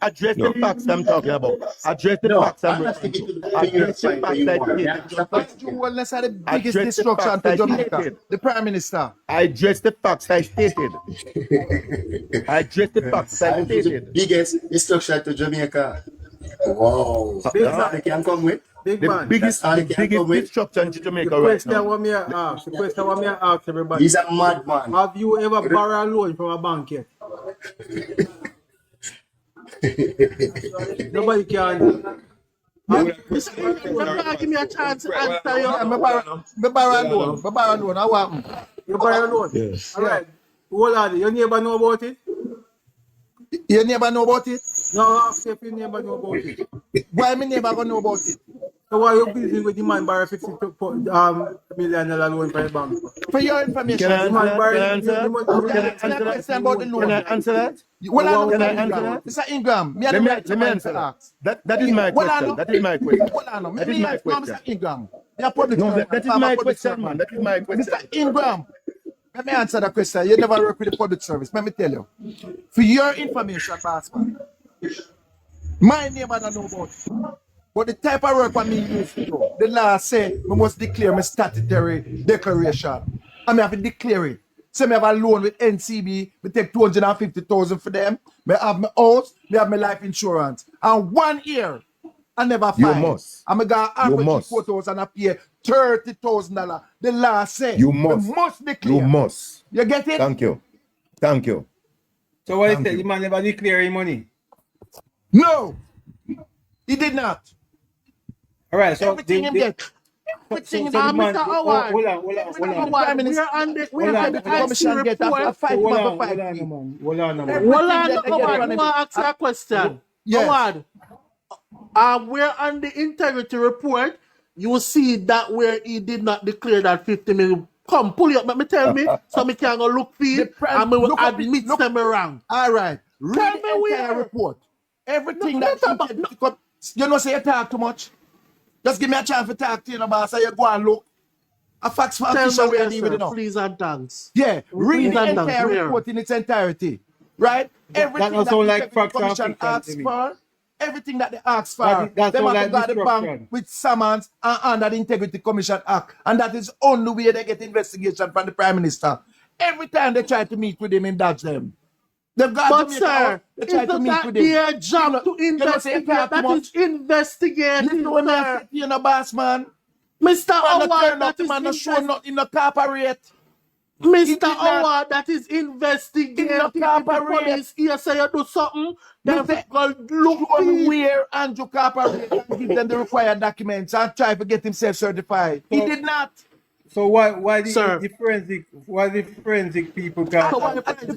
Address the facts I'm talking about. Address the facts I'm talking about. Address the facts You will say the biggest destruction to Jamaica. The Prime Minister. I address the facts I stated. The biggest destruction to Jamaica. Wow. I can come with. The biggest destruction to Jamaica right now. The question what me ask everybody. He's a madman. Have you ever borrowed a loan from a bank yet? Nobody can. Give me a chance to answer you. Me borrow loan. How happen? You borrow a loan? Yes. All right. Hold on. Your neighbor know about it? Your neighbor know about it? No, ask if your neighbor know about it. Why my neighbor gonna know about it? So why you busy with the man borrow $50 million loan from the bank? For your information, Can I answer that? Mr. Ingram, Let me answer that. That is my question. That is my question. Mr. Ingram, that is my question, man. That is my question. Mr. Ingram, let me answer the question. You never work with the public service. Let me tell you. For your information, Pastor, my neighbor don't know about it. But the type of work I me used to do, the law say we must declare my statutory declaration. I have to declare it. So I have a loan with NCB, we take 250,000 for them. I have my house, I have my life insurance. And 1 year, I never You find. must. I'm going to average must. 4,000 and I pay $30,000. The law say You must. we must declare. You must. You get it? Thank you. So what is that? The man never declare his money? No, he did not. All right, so Everything him get. Everything him get. Mr. Howard. Hold on. We are on the Commission IC get after report. 5 Hold months on, for 5 man. weeks. Hold on, man. Hold on, Howard. I want to ask you a question. Yes. Howard, we're on the integrity report. You will see that where he did not declare that 50 million Come, pull it up. Let me tell me, so me can go look feed and me will admit them wrong. All right. Read the entire report. Everything you know, say you talk too much. Just give me a chance to talk to you, boss. So you go and look. A facts for official way of it now. Please and thanks. Yeah, read the entire report in its entirety. Right? Everything that the Commission asks for, everything that they ask for, they have to go to the bank with summons under the Integrity Commission Act. And that is only way they get investigation from the Prime Minister. Every time they try to meet with him and dodge them. They've got but to sir, they try to meet with him. Their job to investigate. That is investigating. Listen when I say you know, boss man. Mr. Howard, that is man show nothing in the corporate. Mr. Howard, that is investigating. The police here say you do something, then they go look where Andrew Corporate and give them the required documents and try to get himself certified. He did not. So why the forensic people got the forensic we get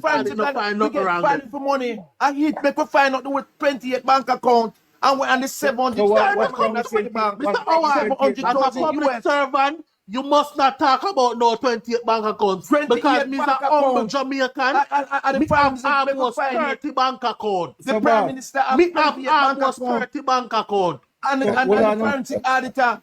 filing for money. And he make we find out with 28 bank account and we on the 700. So Mr. Howard, as a public servant, you must not talk about no 28 bank accounts. Because me is a humble Jamaican. Me have almost 30 bank accounts. The Prime Minister have me have almost 30 bank accounts. And the forensic auditor,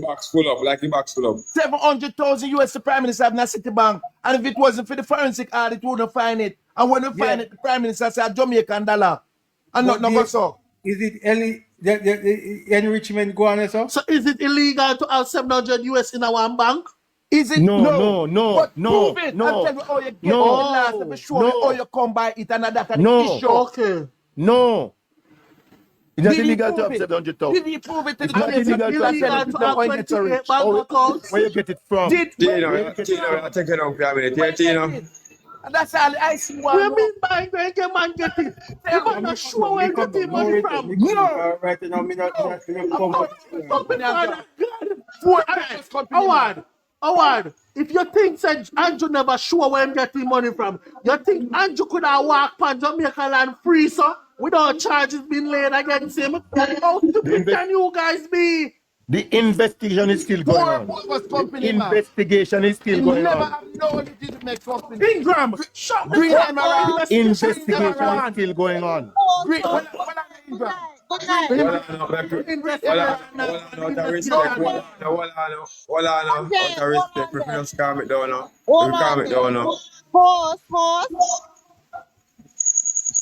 box full up, like the box full up. 700,000 US the Prime Minister have in a Citibank. And if it wasn't for the forensic audit, we wouldn't find it. And when we find it, the Prime Minister said Jamaican dollar. And not number so. Is it the enrichment go on or so? So is it illegal to have 700 US in our bank? Is it? No. Prove it. I'll tell you how you get the last. Let me show you how you come by it and that's the issue. Okay. No. It's not illegal to have 700,000. Did he prove it? It's not illegal to have 700,000. Where you get it from? Tina, take it out for a minute. Tina. And that's all I see. What do you mean by where the man get it? I'm not sure where you get the money from. No. Right now, I'm not Howard, if you think that Andrew never sure where I'm getting money from, you think Andrew could have walked on Jamaica land free, sir, without charges being laid against him? How stupid can you guys be? The investigation is still going on. Investigation is still going on. No legitimate company. Ingram, shut the fuck up. Investigation is still going on. Hold on. Pause.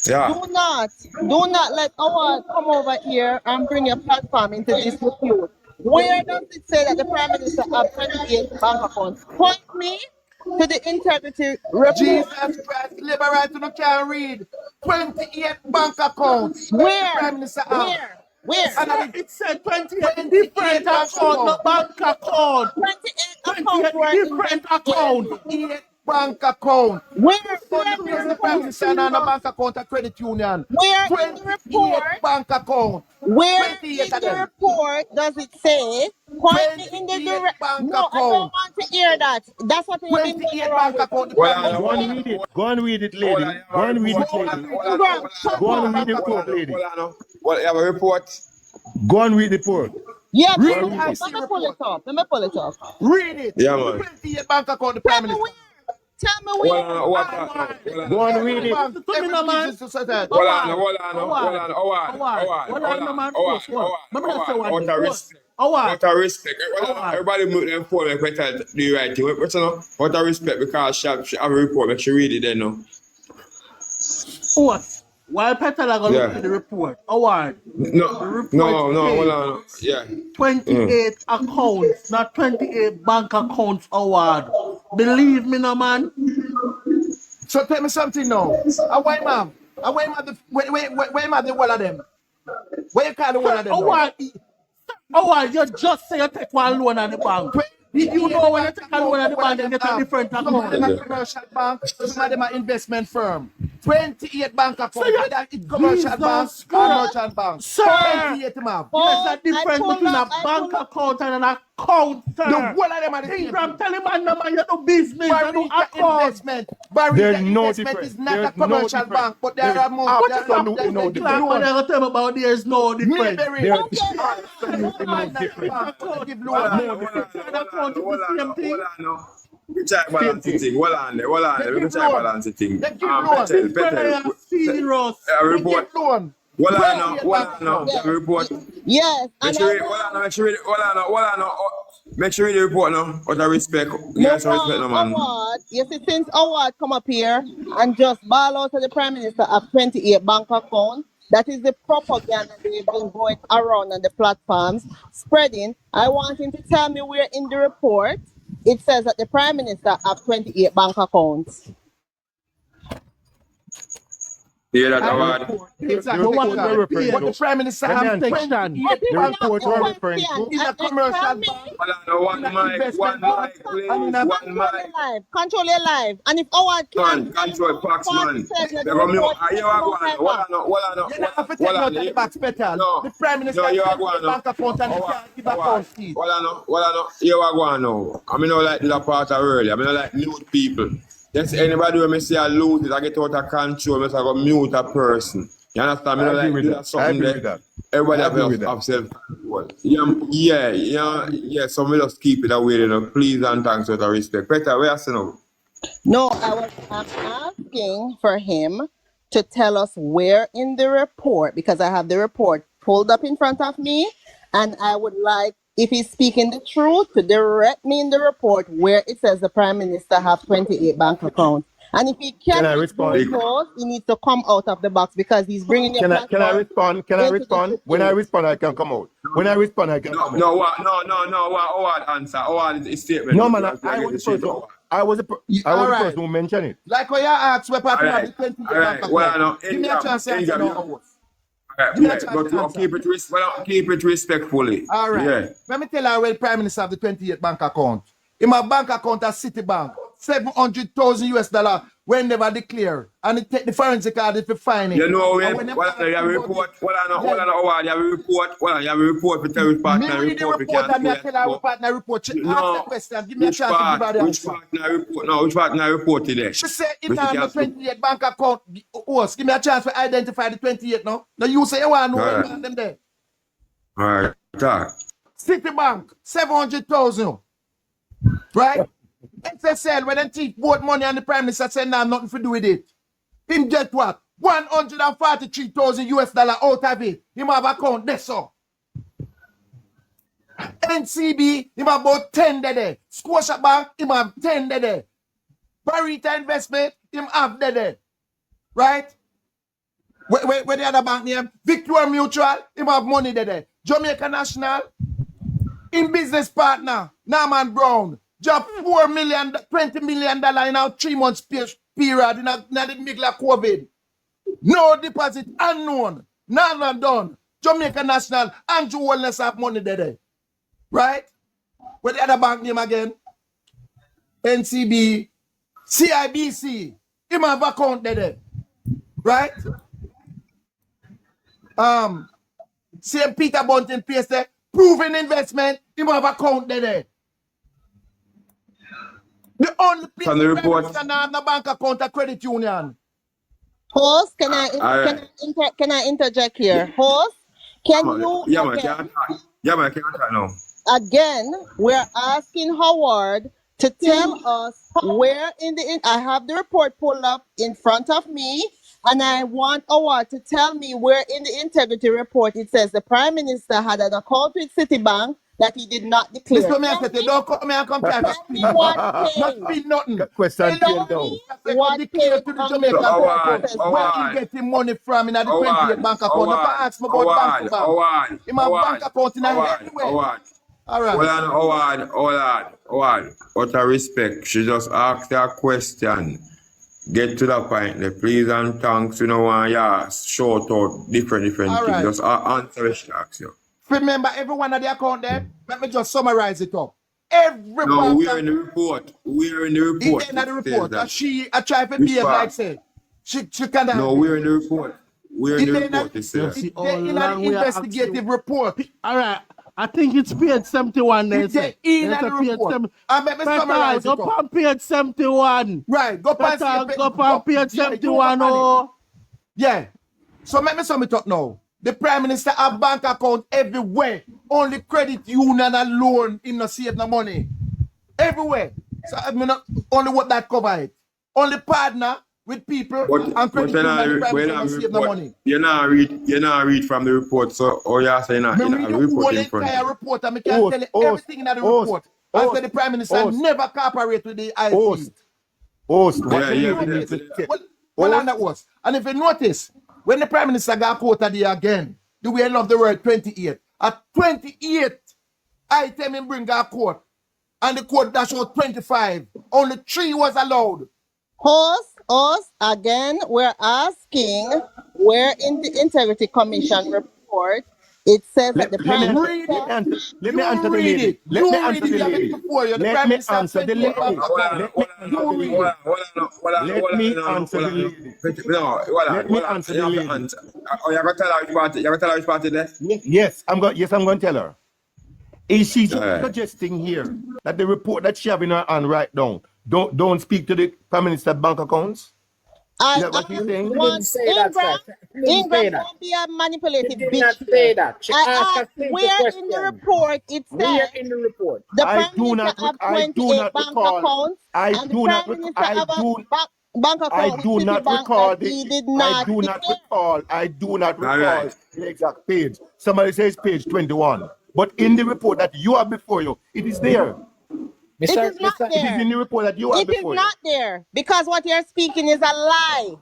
Yeah. Do not let Howard come over here and bring your platform into this dispute. Where does it say that the Prime Minister have 28 bank accounts? Point me to the integrity report. Jesus Christ, liberals who can't read. 28 bank accounts. Where? Prime Minister Where? And it said 28 different accounts, not bank account. 28 accounts. Different accounts. 28 bank account. Where the Prime Minister and a bank account at credit union. Where in the report? Bank account. Where in the report does it say? Point me in the direct. No, I don't want to hear that. That's what we've been doing wrong. Go and read it, lady. Go and read it, lady. Go and read the report, lady. Well, you have a report. Go and read the report. Yeah, let me pull it up. Read it. Yeah, man. 28 bank account, the Prime Minister. Tell me where. Go and read it. Hold on. Respect. Everybody move them phone like better do the right thing. What a respect because she have a report, make she read it then now. What? Why Petal are going to look at the report? Howard. No, hold on. Yeah. 28 accounts, not 28 bank accounts, Howard. Believe me, no man. So tell me something now. Why am the one of them? Where you call the one of them? Howard, you just say you take one loan at the bank. You know when you take a loan at the bank, you get a different account. Some of them are commercial bank, some of them are investment firm. 28 bank accounts, whether it's commercial bank or merchant bank. Sir, 28 map. there's a difference between a bank account and an account, sir. The whole of them are the Things same. I'm telling man, no man, you do business, you do Barita account. investment. Barita investment is not a commercial bank, but there are more. What is that? There's No difference. Man, I tell me about there's no difference. Mayberry. Absolutely no difference. We try balance the thing. Hold on there. We can try balance the thing. Petel. Serious. Report. Hold on. Report. Yes. Make sure you read the report now. Out of respect. Yes, respect no man. Award, you see, since Award come up here and just ball out to the Prime Minister of 28 bank accounts, that is the propaganda they've been going around on the platforms, spreading. I want him to tell me where in the report it says that the Prime Minister have 28 bank accounts. Hear that, Award? Exactly. What the Prime Minister has 28 bank accounts in a commercial bank. One mic, please. One mic. Control your life. And if Award can control Pax, man. You have to take note of the box better. The Prime Minister has a bank account and he can't give account fees. You are going now. I mean, like the part earlier. I mean, like nude people. Yes, anybody when I say I lose it, I get out of control, I go mute a person. You understand? I agree with that. Everybody have self-control. Yeah, so we just keep it away, please and thanks with the respect. Peter, where are you now? No, I'm asking for him to tell us where in the report, because I have the report pulled up in front of me, and I would like, if he's speaking the truth, to direct me in the report where it says the Prime Minister have 28 bank accounts. And if he can't respond, he needs to come out of the box because he's bringing Can I respond? When I respond, I can come out. When I respond, I can come out. No, Award answer. Award is statement. No, man, I was the person who mentioned it. Like when you asked where part of the 28 bank accounts. Give me a chance to answer now. But keep it respectfully. All right. Yeah. Let me tell you where the Prime Minister have the 28 bank account. In my bank account at Citibank, $700,000 when never declare, and it take the forensic audit to find it. You know, you have a report. You have a report for terrorist partner report. And I tell our partner report. She ask the question. Give me a chance to give her the answer. Which partner report today? She said it has the 28 bank account. Give me a chance to identify the 28 now. Now you say you want to know them there. All right. Talk. Citibank, 700,000. Right? SSL, when they teach both money and the Prime Minister said nah, nothing to do with it. Him get what? $143,000 out of it. Him have account there, so. NCB, him have about 10 there. Scotiabank, him have 10 there. Barita Investment, him have there. Right? Where the other bank name? Victoria Mutual, him have money there. Jamaica National, in business partner, Norman Brown. Job $20 million in our 3 months period in the middle of COVID. No deposit, unknown, none done. Jamaica National, Andrew Wellness have money there. Right? Where the other bank name again? NCB, CIBC, him have account there. Right? St. Peter Bunting place there, proven investment, him have account there. The only place can have a bank account at credit union. Host, can I interject here? Host, can you can now. Again, we're asking Howard to tell us where in the I have the report pulled up in front of me, and I want Howard to tell me where in the integrity report it says the Prime Minister had an account with Citibank that he did not declare. Mr. Minister, don't come here and compare. Not speak nothing. Question down. What declare to the Jamaican people where he getting money from in the 28 bank account. Never ask me about bank to bank. In my bank account in anywhere. All right. Howard. Out of respect, she just asked that question. Get to the point. Please and thanks. You know, short out different things. Right. Just answer what she asks you. Remember, every one of the account there, let me just summarize it up. Everyone. No, we're in the report. We're in the report. In the report. I try to be like say. She cannot. No, we're in the report. We're in the report. They say See, They're in an investigative report. All right. I think it's page 71. They say. In a report. I bet me summarize Go on page 71. Right. Go on page 71. Oh. Yeah. So let me sum it up now. The Prime Minister have bank account everywhere. Only credit union alone in no save no money. Everywhere. So I mean, only what that cover it. Only partner with people and credit union save no money. You not read from the report, so you're saying that in a report in front. Entire report and I can tell you everything in the report. And say the Prime Minister never cooperate with the IC. And if you notice, when the Prime Minister got quoted there again, the way I love the word 28. At 28 item in bring a court, and the court that showed 25. Only 3 was allowed. Us again, we're asking where in the Integrity Commission report it says that the Prime Minister. Let me answer the lady. Let me answer the lady. Let me answer the lady. Let me answer the lady. Let me answer the lady. Oh, you're gonna tell her which party there? Yes, I'm going to tell her. Is she suggesting here that the report that she have in her hand right now don't speak to the Prime Minister bank accounts? Is that what you're saying? Ingram won't be a manipulative bitch. I asked where in the report it says the Prime Minister have 28 bank accounts and the Prime Minister have a bank account I do not recall Right. the exact page. Somebody says page 21. But in the report that you have before you, it is there. It is not there. It is in the report that you have before you. It is not there because what you're speaking is a lie.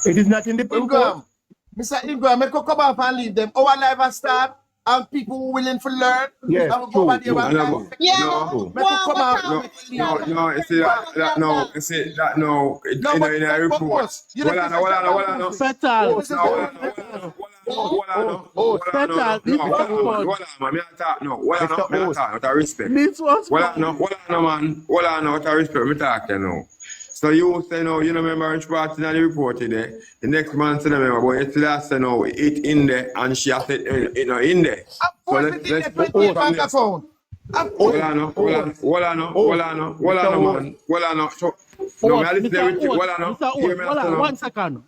It is not in the report. Mr. Ingram, I could come off and leave them. Our life has started and people willing to learn. Yes, true. You see that no, in a report. So you say no, you remember which part in the report today. The next man say remember, but it's last say no, it in there and she has it in there. So let's put from there. Hold on. One second.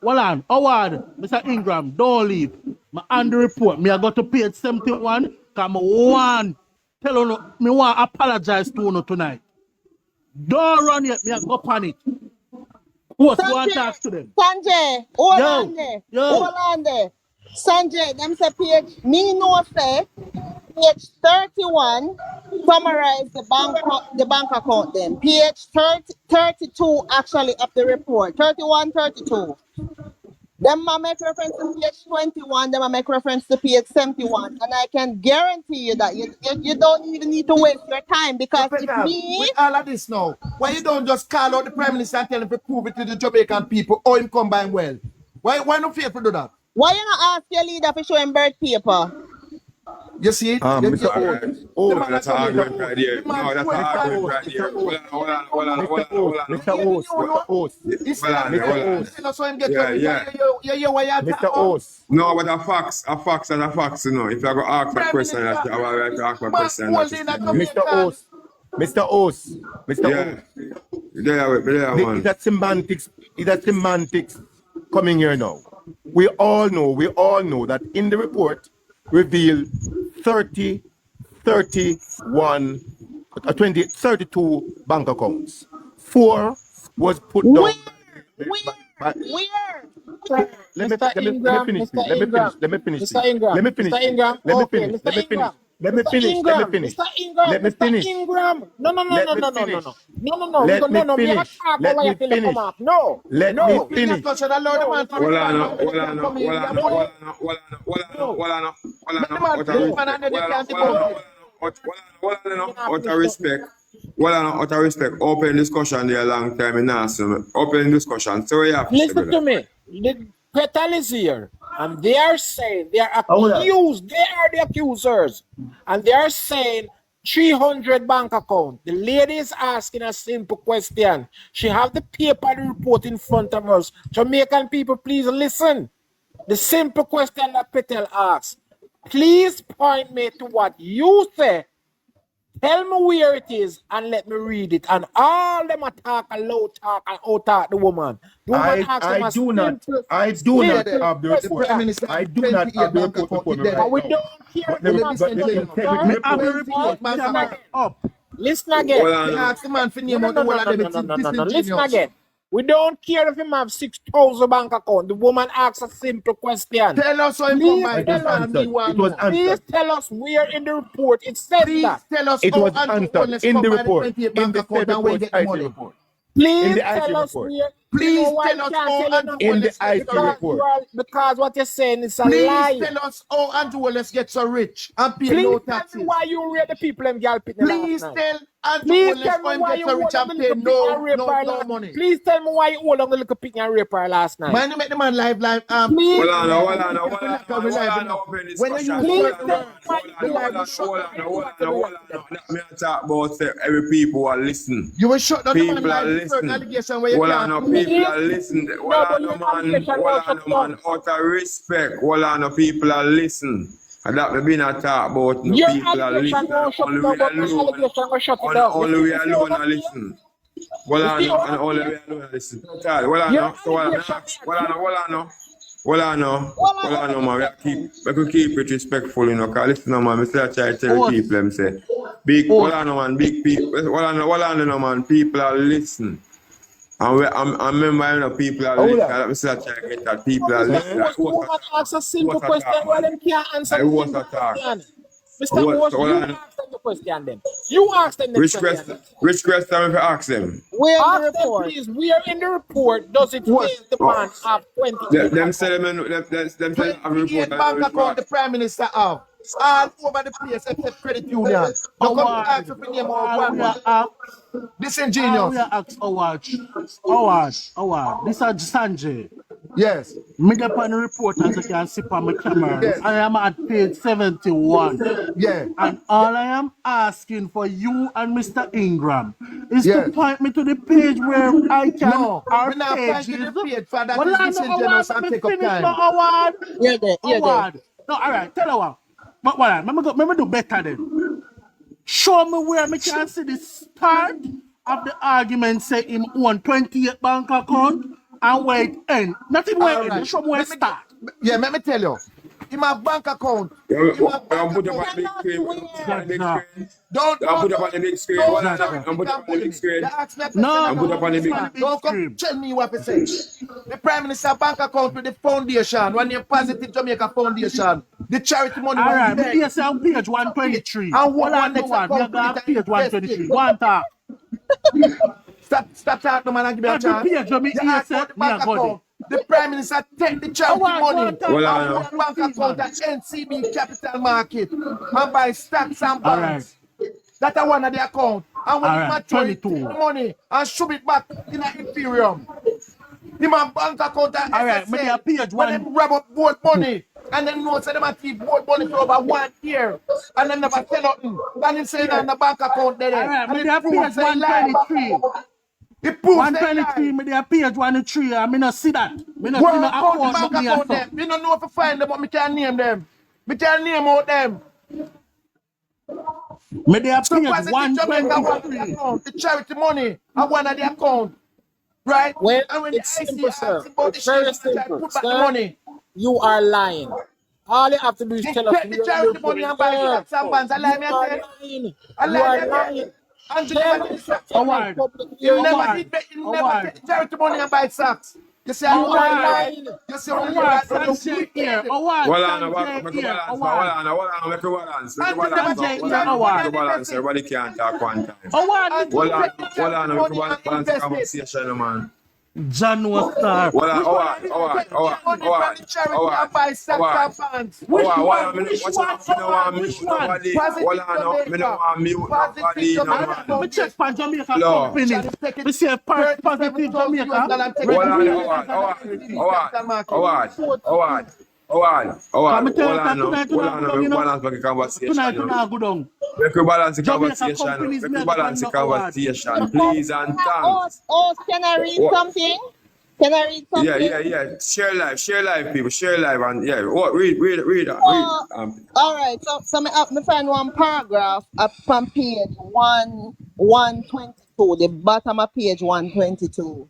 Hold on. Howard, Mr. Ingram, don't leave. On the report, me I got to page 71. Come on. Tell you, me want to apologize to you tonight. Don't run yet, me I go on it. What? Go and talk to them. Sanjay, hold on there. Sanjay, them say page, me know say, page 31 summarize the bank account then. Page 32 actually of the report. 31, 32. Them I make reference to page 21, them I make reference to page 71. And I can guarantee you that you don't even need to waste your time because it's me. With all of this now, why you don't just call out the Prime Minister and tell him to prove it to the Jamaican people or him combine well? Why not fear to do that? Why you not ask your leader for showing birth paper? You see it? That's an argument right there. No, that's an argument right there. Hold on. No, but a fax, you know. If you go ask a question, that's the right to ask a question. Mr. Os. Is that semantics coming here now? We all know that in the report reveal 32 bank accounts. 4 was put down. Where? Let me finish. Mr. Ingram. Out of respect, open discussion there a long time in Nassau. Open discussion. So we have to listen to me. The Petal is here, and they are saying they are accused. They are the accusers, and they are saying 300 bank account. The lady is asking a simple question. She have the paper and the report in front of us. Jamaican people, please listen. The simple question that Petel asks. Please point me to what you say. Tell me where it is and let me read it. And all them attack and low talk and out talk the woman. The woman asks them a simple I do not have the question. report. I do not have the report before me right But we now. don't care But if the integrity I have the report up. Listen again. Ask the man for name out the whole of them. It's Listen disingenuous. again. We don't care if him have 6,000 bank account. The woman asks a simple question. Tell us how Please it tell us. It was Please answered. tell us where in the report it says Please that. tell us It how was answered in the report. In the Fed report, IT report. Please In the tell IT us report. where. Please You know why tell us you can't how tell and enough? In the IT Because report. because what you're saying is a Please lie. tell us how Andrew Wallace get so rich and pay Please no tell taxes. me why you rape the people in girl pit Please last night. tell Andrew Please Wallace tell how me him why get you so hold rich on and the pay little pig and rape her no last. money. Please tell me why you hold on the little pig and rape her last night. Man, you make the man live. Please. When you use Me talk about every people are listening. you will shut down the man People are live certain listening. allegation where you Well, I can't. know people are listening. Well, I know man, out of respect. Well, I know people are listening. And that we been a talk about. No Your people are allegation listening. won't shut it down, but my allegation will shut it down. Only we alone are listening. Well, I know, and only we alone are listening. Well, I know. So, well, I know, man. We could keep it respectful, you know. Because listen, man, I still try to tell people, them say, well, I know, man, big people. Well, I know, man, people are listening. And I remember, you know, people are listening. I'm still trying to get that people are listening. The woman asks a simple question, well, them can't answer the simple question. Mr. Host, you ask them the question then. You ask them the question. Which question if you ask them? Where the Ask them, report? please, where in the report does it say the man have 28 Them say them have a report. Bank account the Prime Minister have. All over the place except credit union. Don't come to ask for the name of one. Disingenuous. We are asked Howard. This is Sanjay. Yes. Me get on the report as you can see on my camera. Yes. I am at page 71. Yeah. And all I am asking for you and Mr. Ingram is to point me to the page where I can. No, we're not pointing to the page for that is disingenuous and take up time. Howard. You're there. No, all right. Tell her what. But what? Let me do better then. Show me where I can see the start of the argument say him own 28 bank account and where it end. Nothing where it end. Show me where it start. Yeah, let me tell you. In my bank account. Put up on the big screen. Don't put up on the big screen. I'm put up on the big screen. No, put up on the big screen. Don't come tell me what to say. The Prime Minister bank account with the foundation, when you positive Jamaica Foundation, the charity money. All right, me here say on page 123. And one next account? We got page 123. One talk. Stop talking, man, and give me a chance. The Prime Minister take the charity money and put bank account at NCB Capital Market and buy stocks and bonds. That's one of the account. And when you mature, take the money and shove it back in the Imperium. The man bank account at SSA, when them grab up board money and then know say them a keep board money for over 1 year and then never say nothing. And then say on the bank account there. And it proves page 123. It proves 123, me there page 123, I not see that. Me not see no account, me don't know if I find them, but me can name them. Me can name out them. Me there page 123. The charity money, I one of the account. Right? Well, and when it's simple, sir. It's very simple. put back the money. You are lying. All you have to do is tell us. Take the charity money and buy stocks and bonds. I lie, me I lie. And you never did take the charity money and buy stocks. You say I'm lying. You say I'm lying. Everybody can't talk one time. Conversation, man. John was star. Which one? Me check for Jamaica company. Me say positive Jamaica. Tonight you not go down. Make we balance the Jamaica conversation. companies Make me we I go balance find the no award. conversation, please and thanks. Can I read What? something? Can I read Yeah, something? yeah, yeah. Share live, people. Share live, and yeah. What? Read. All right. So me find one paragraph up from page 122, the bottom of page 122,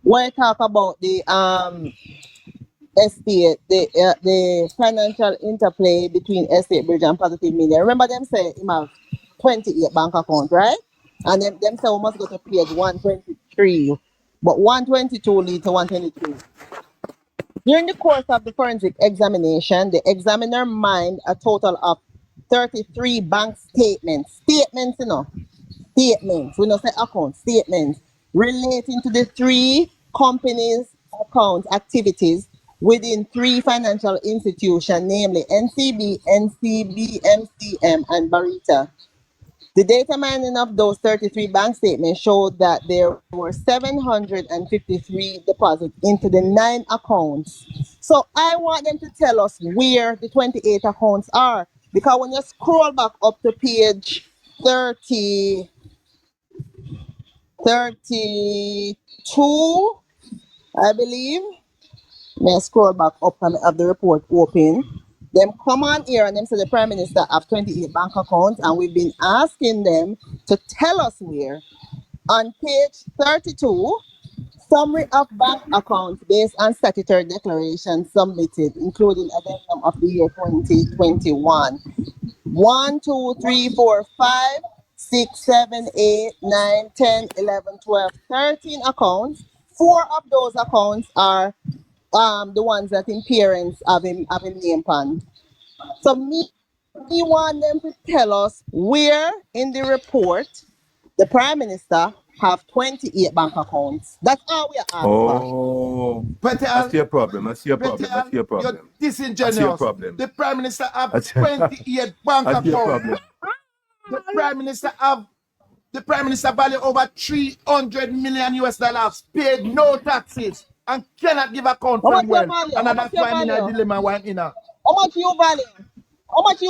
where it talk about the estate, the financial interplay between estate bridge and positive media. Remember them say him have 28 bank account, right? And them say we must go to page 123, but 122 lead to 123. During the course of the forensic examination, the examiner mined a total of 33 bank statements. Statements, statements. We don't say accounts, statements relating to the three companies' account activities within three financial institutions, namely NCB, NCB, MCM, and Barita. The data mining of those 33 bank statements showed that there were 753 deposits into the 9 accounts. So I want them to tell us where the 28 accounts are. Because when you scroll back up to page 32, I believe, may I scroll back up and have the report open. Them come on here and them say the Prime Minister have 28 bank accounts, and we've been asking them to tell us where. On page 32, summary of bank accounts based on statutory declarations submitted, including addendum of the year 2021. 1, 2, 3, 4, 5, 6, 7, 8, 9, 10, 11, 12, 13 accounts. 4 of those accounts are the ones that in parents have him name pan. So me want them to tell us where in the report the Prime Minister have 28 bank accounts. That's all we are asked for. Oh, I Petal, see a problem. I see a problem. I see a you're problem. I see a disingenuous. problem. The Prime Minister have I see, 28 bank I see a accounts. problem. The Prime Minister value over 300 million US dollars, paid no taxes, and cannot give account How for much him your well. value? And How much that's your why I'm in a value? dilemma why I'm in a. How much you value? How much you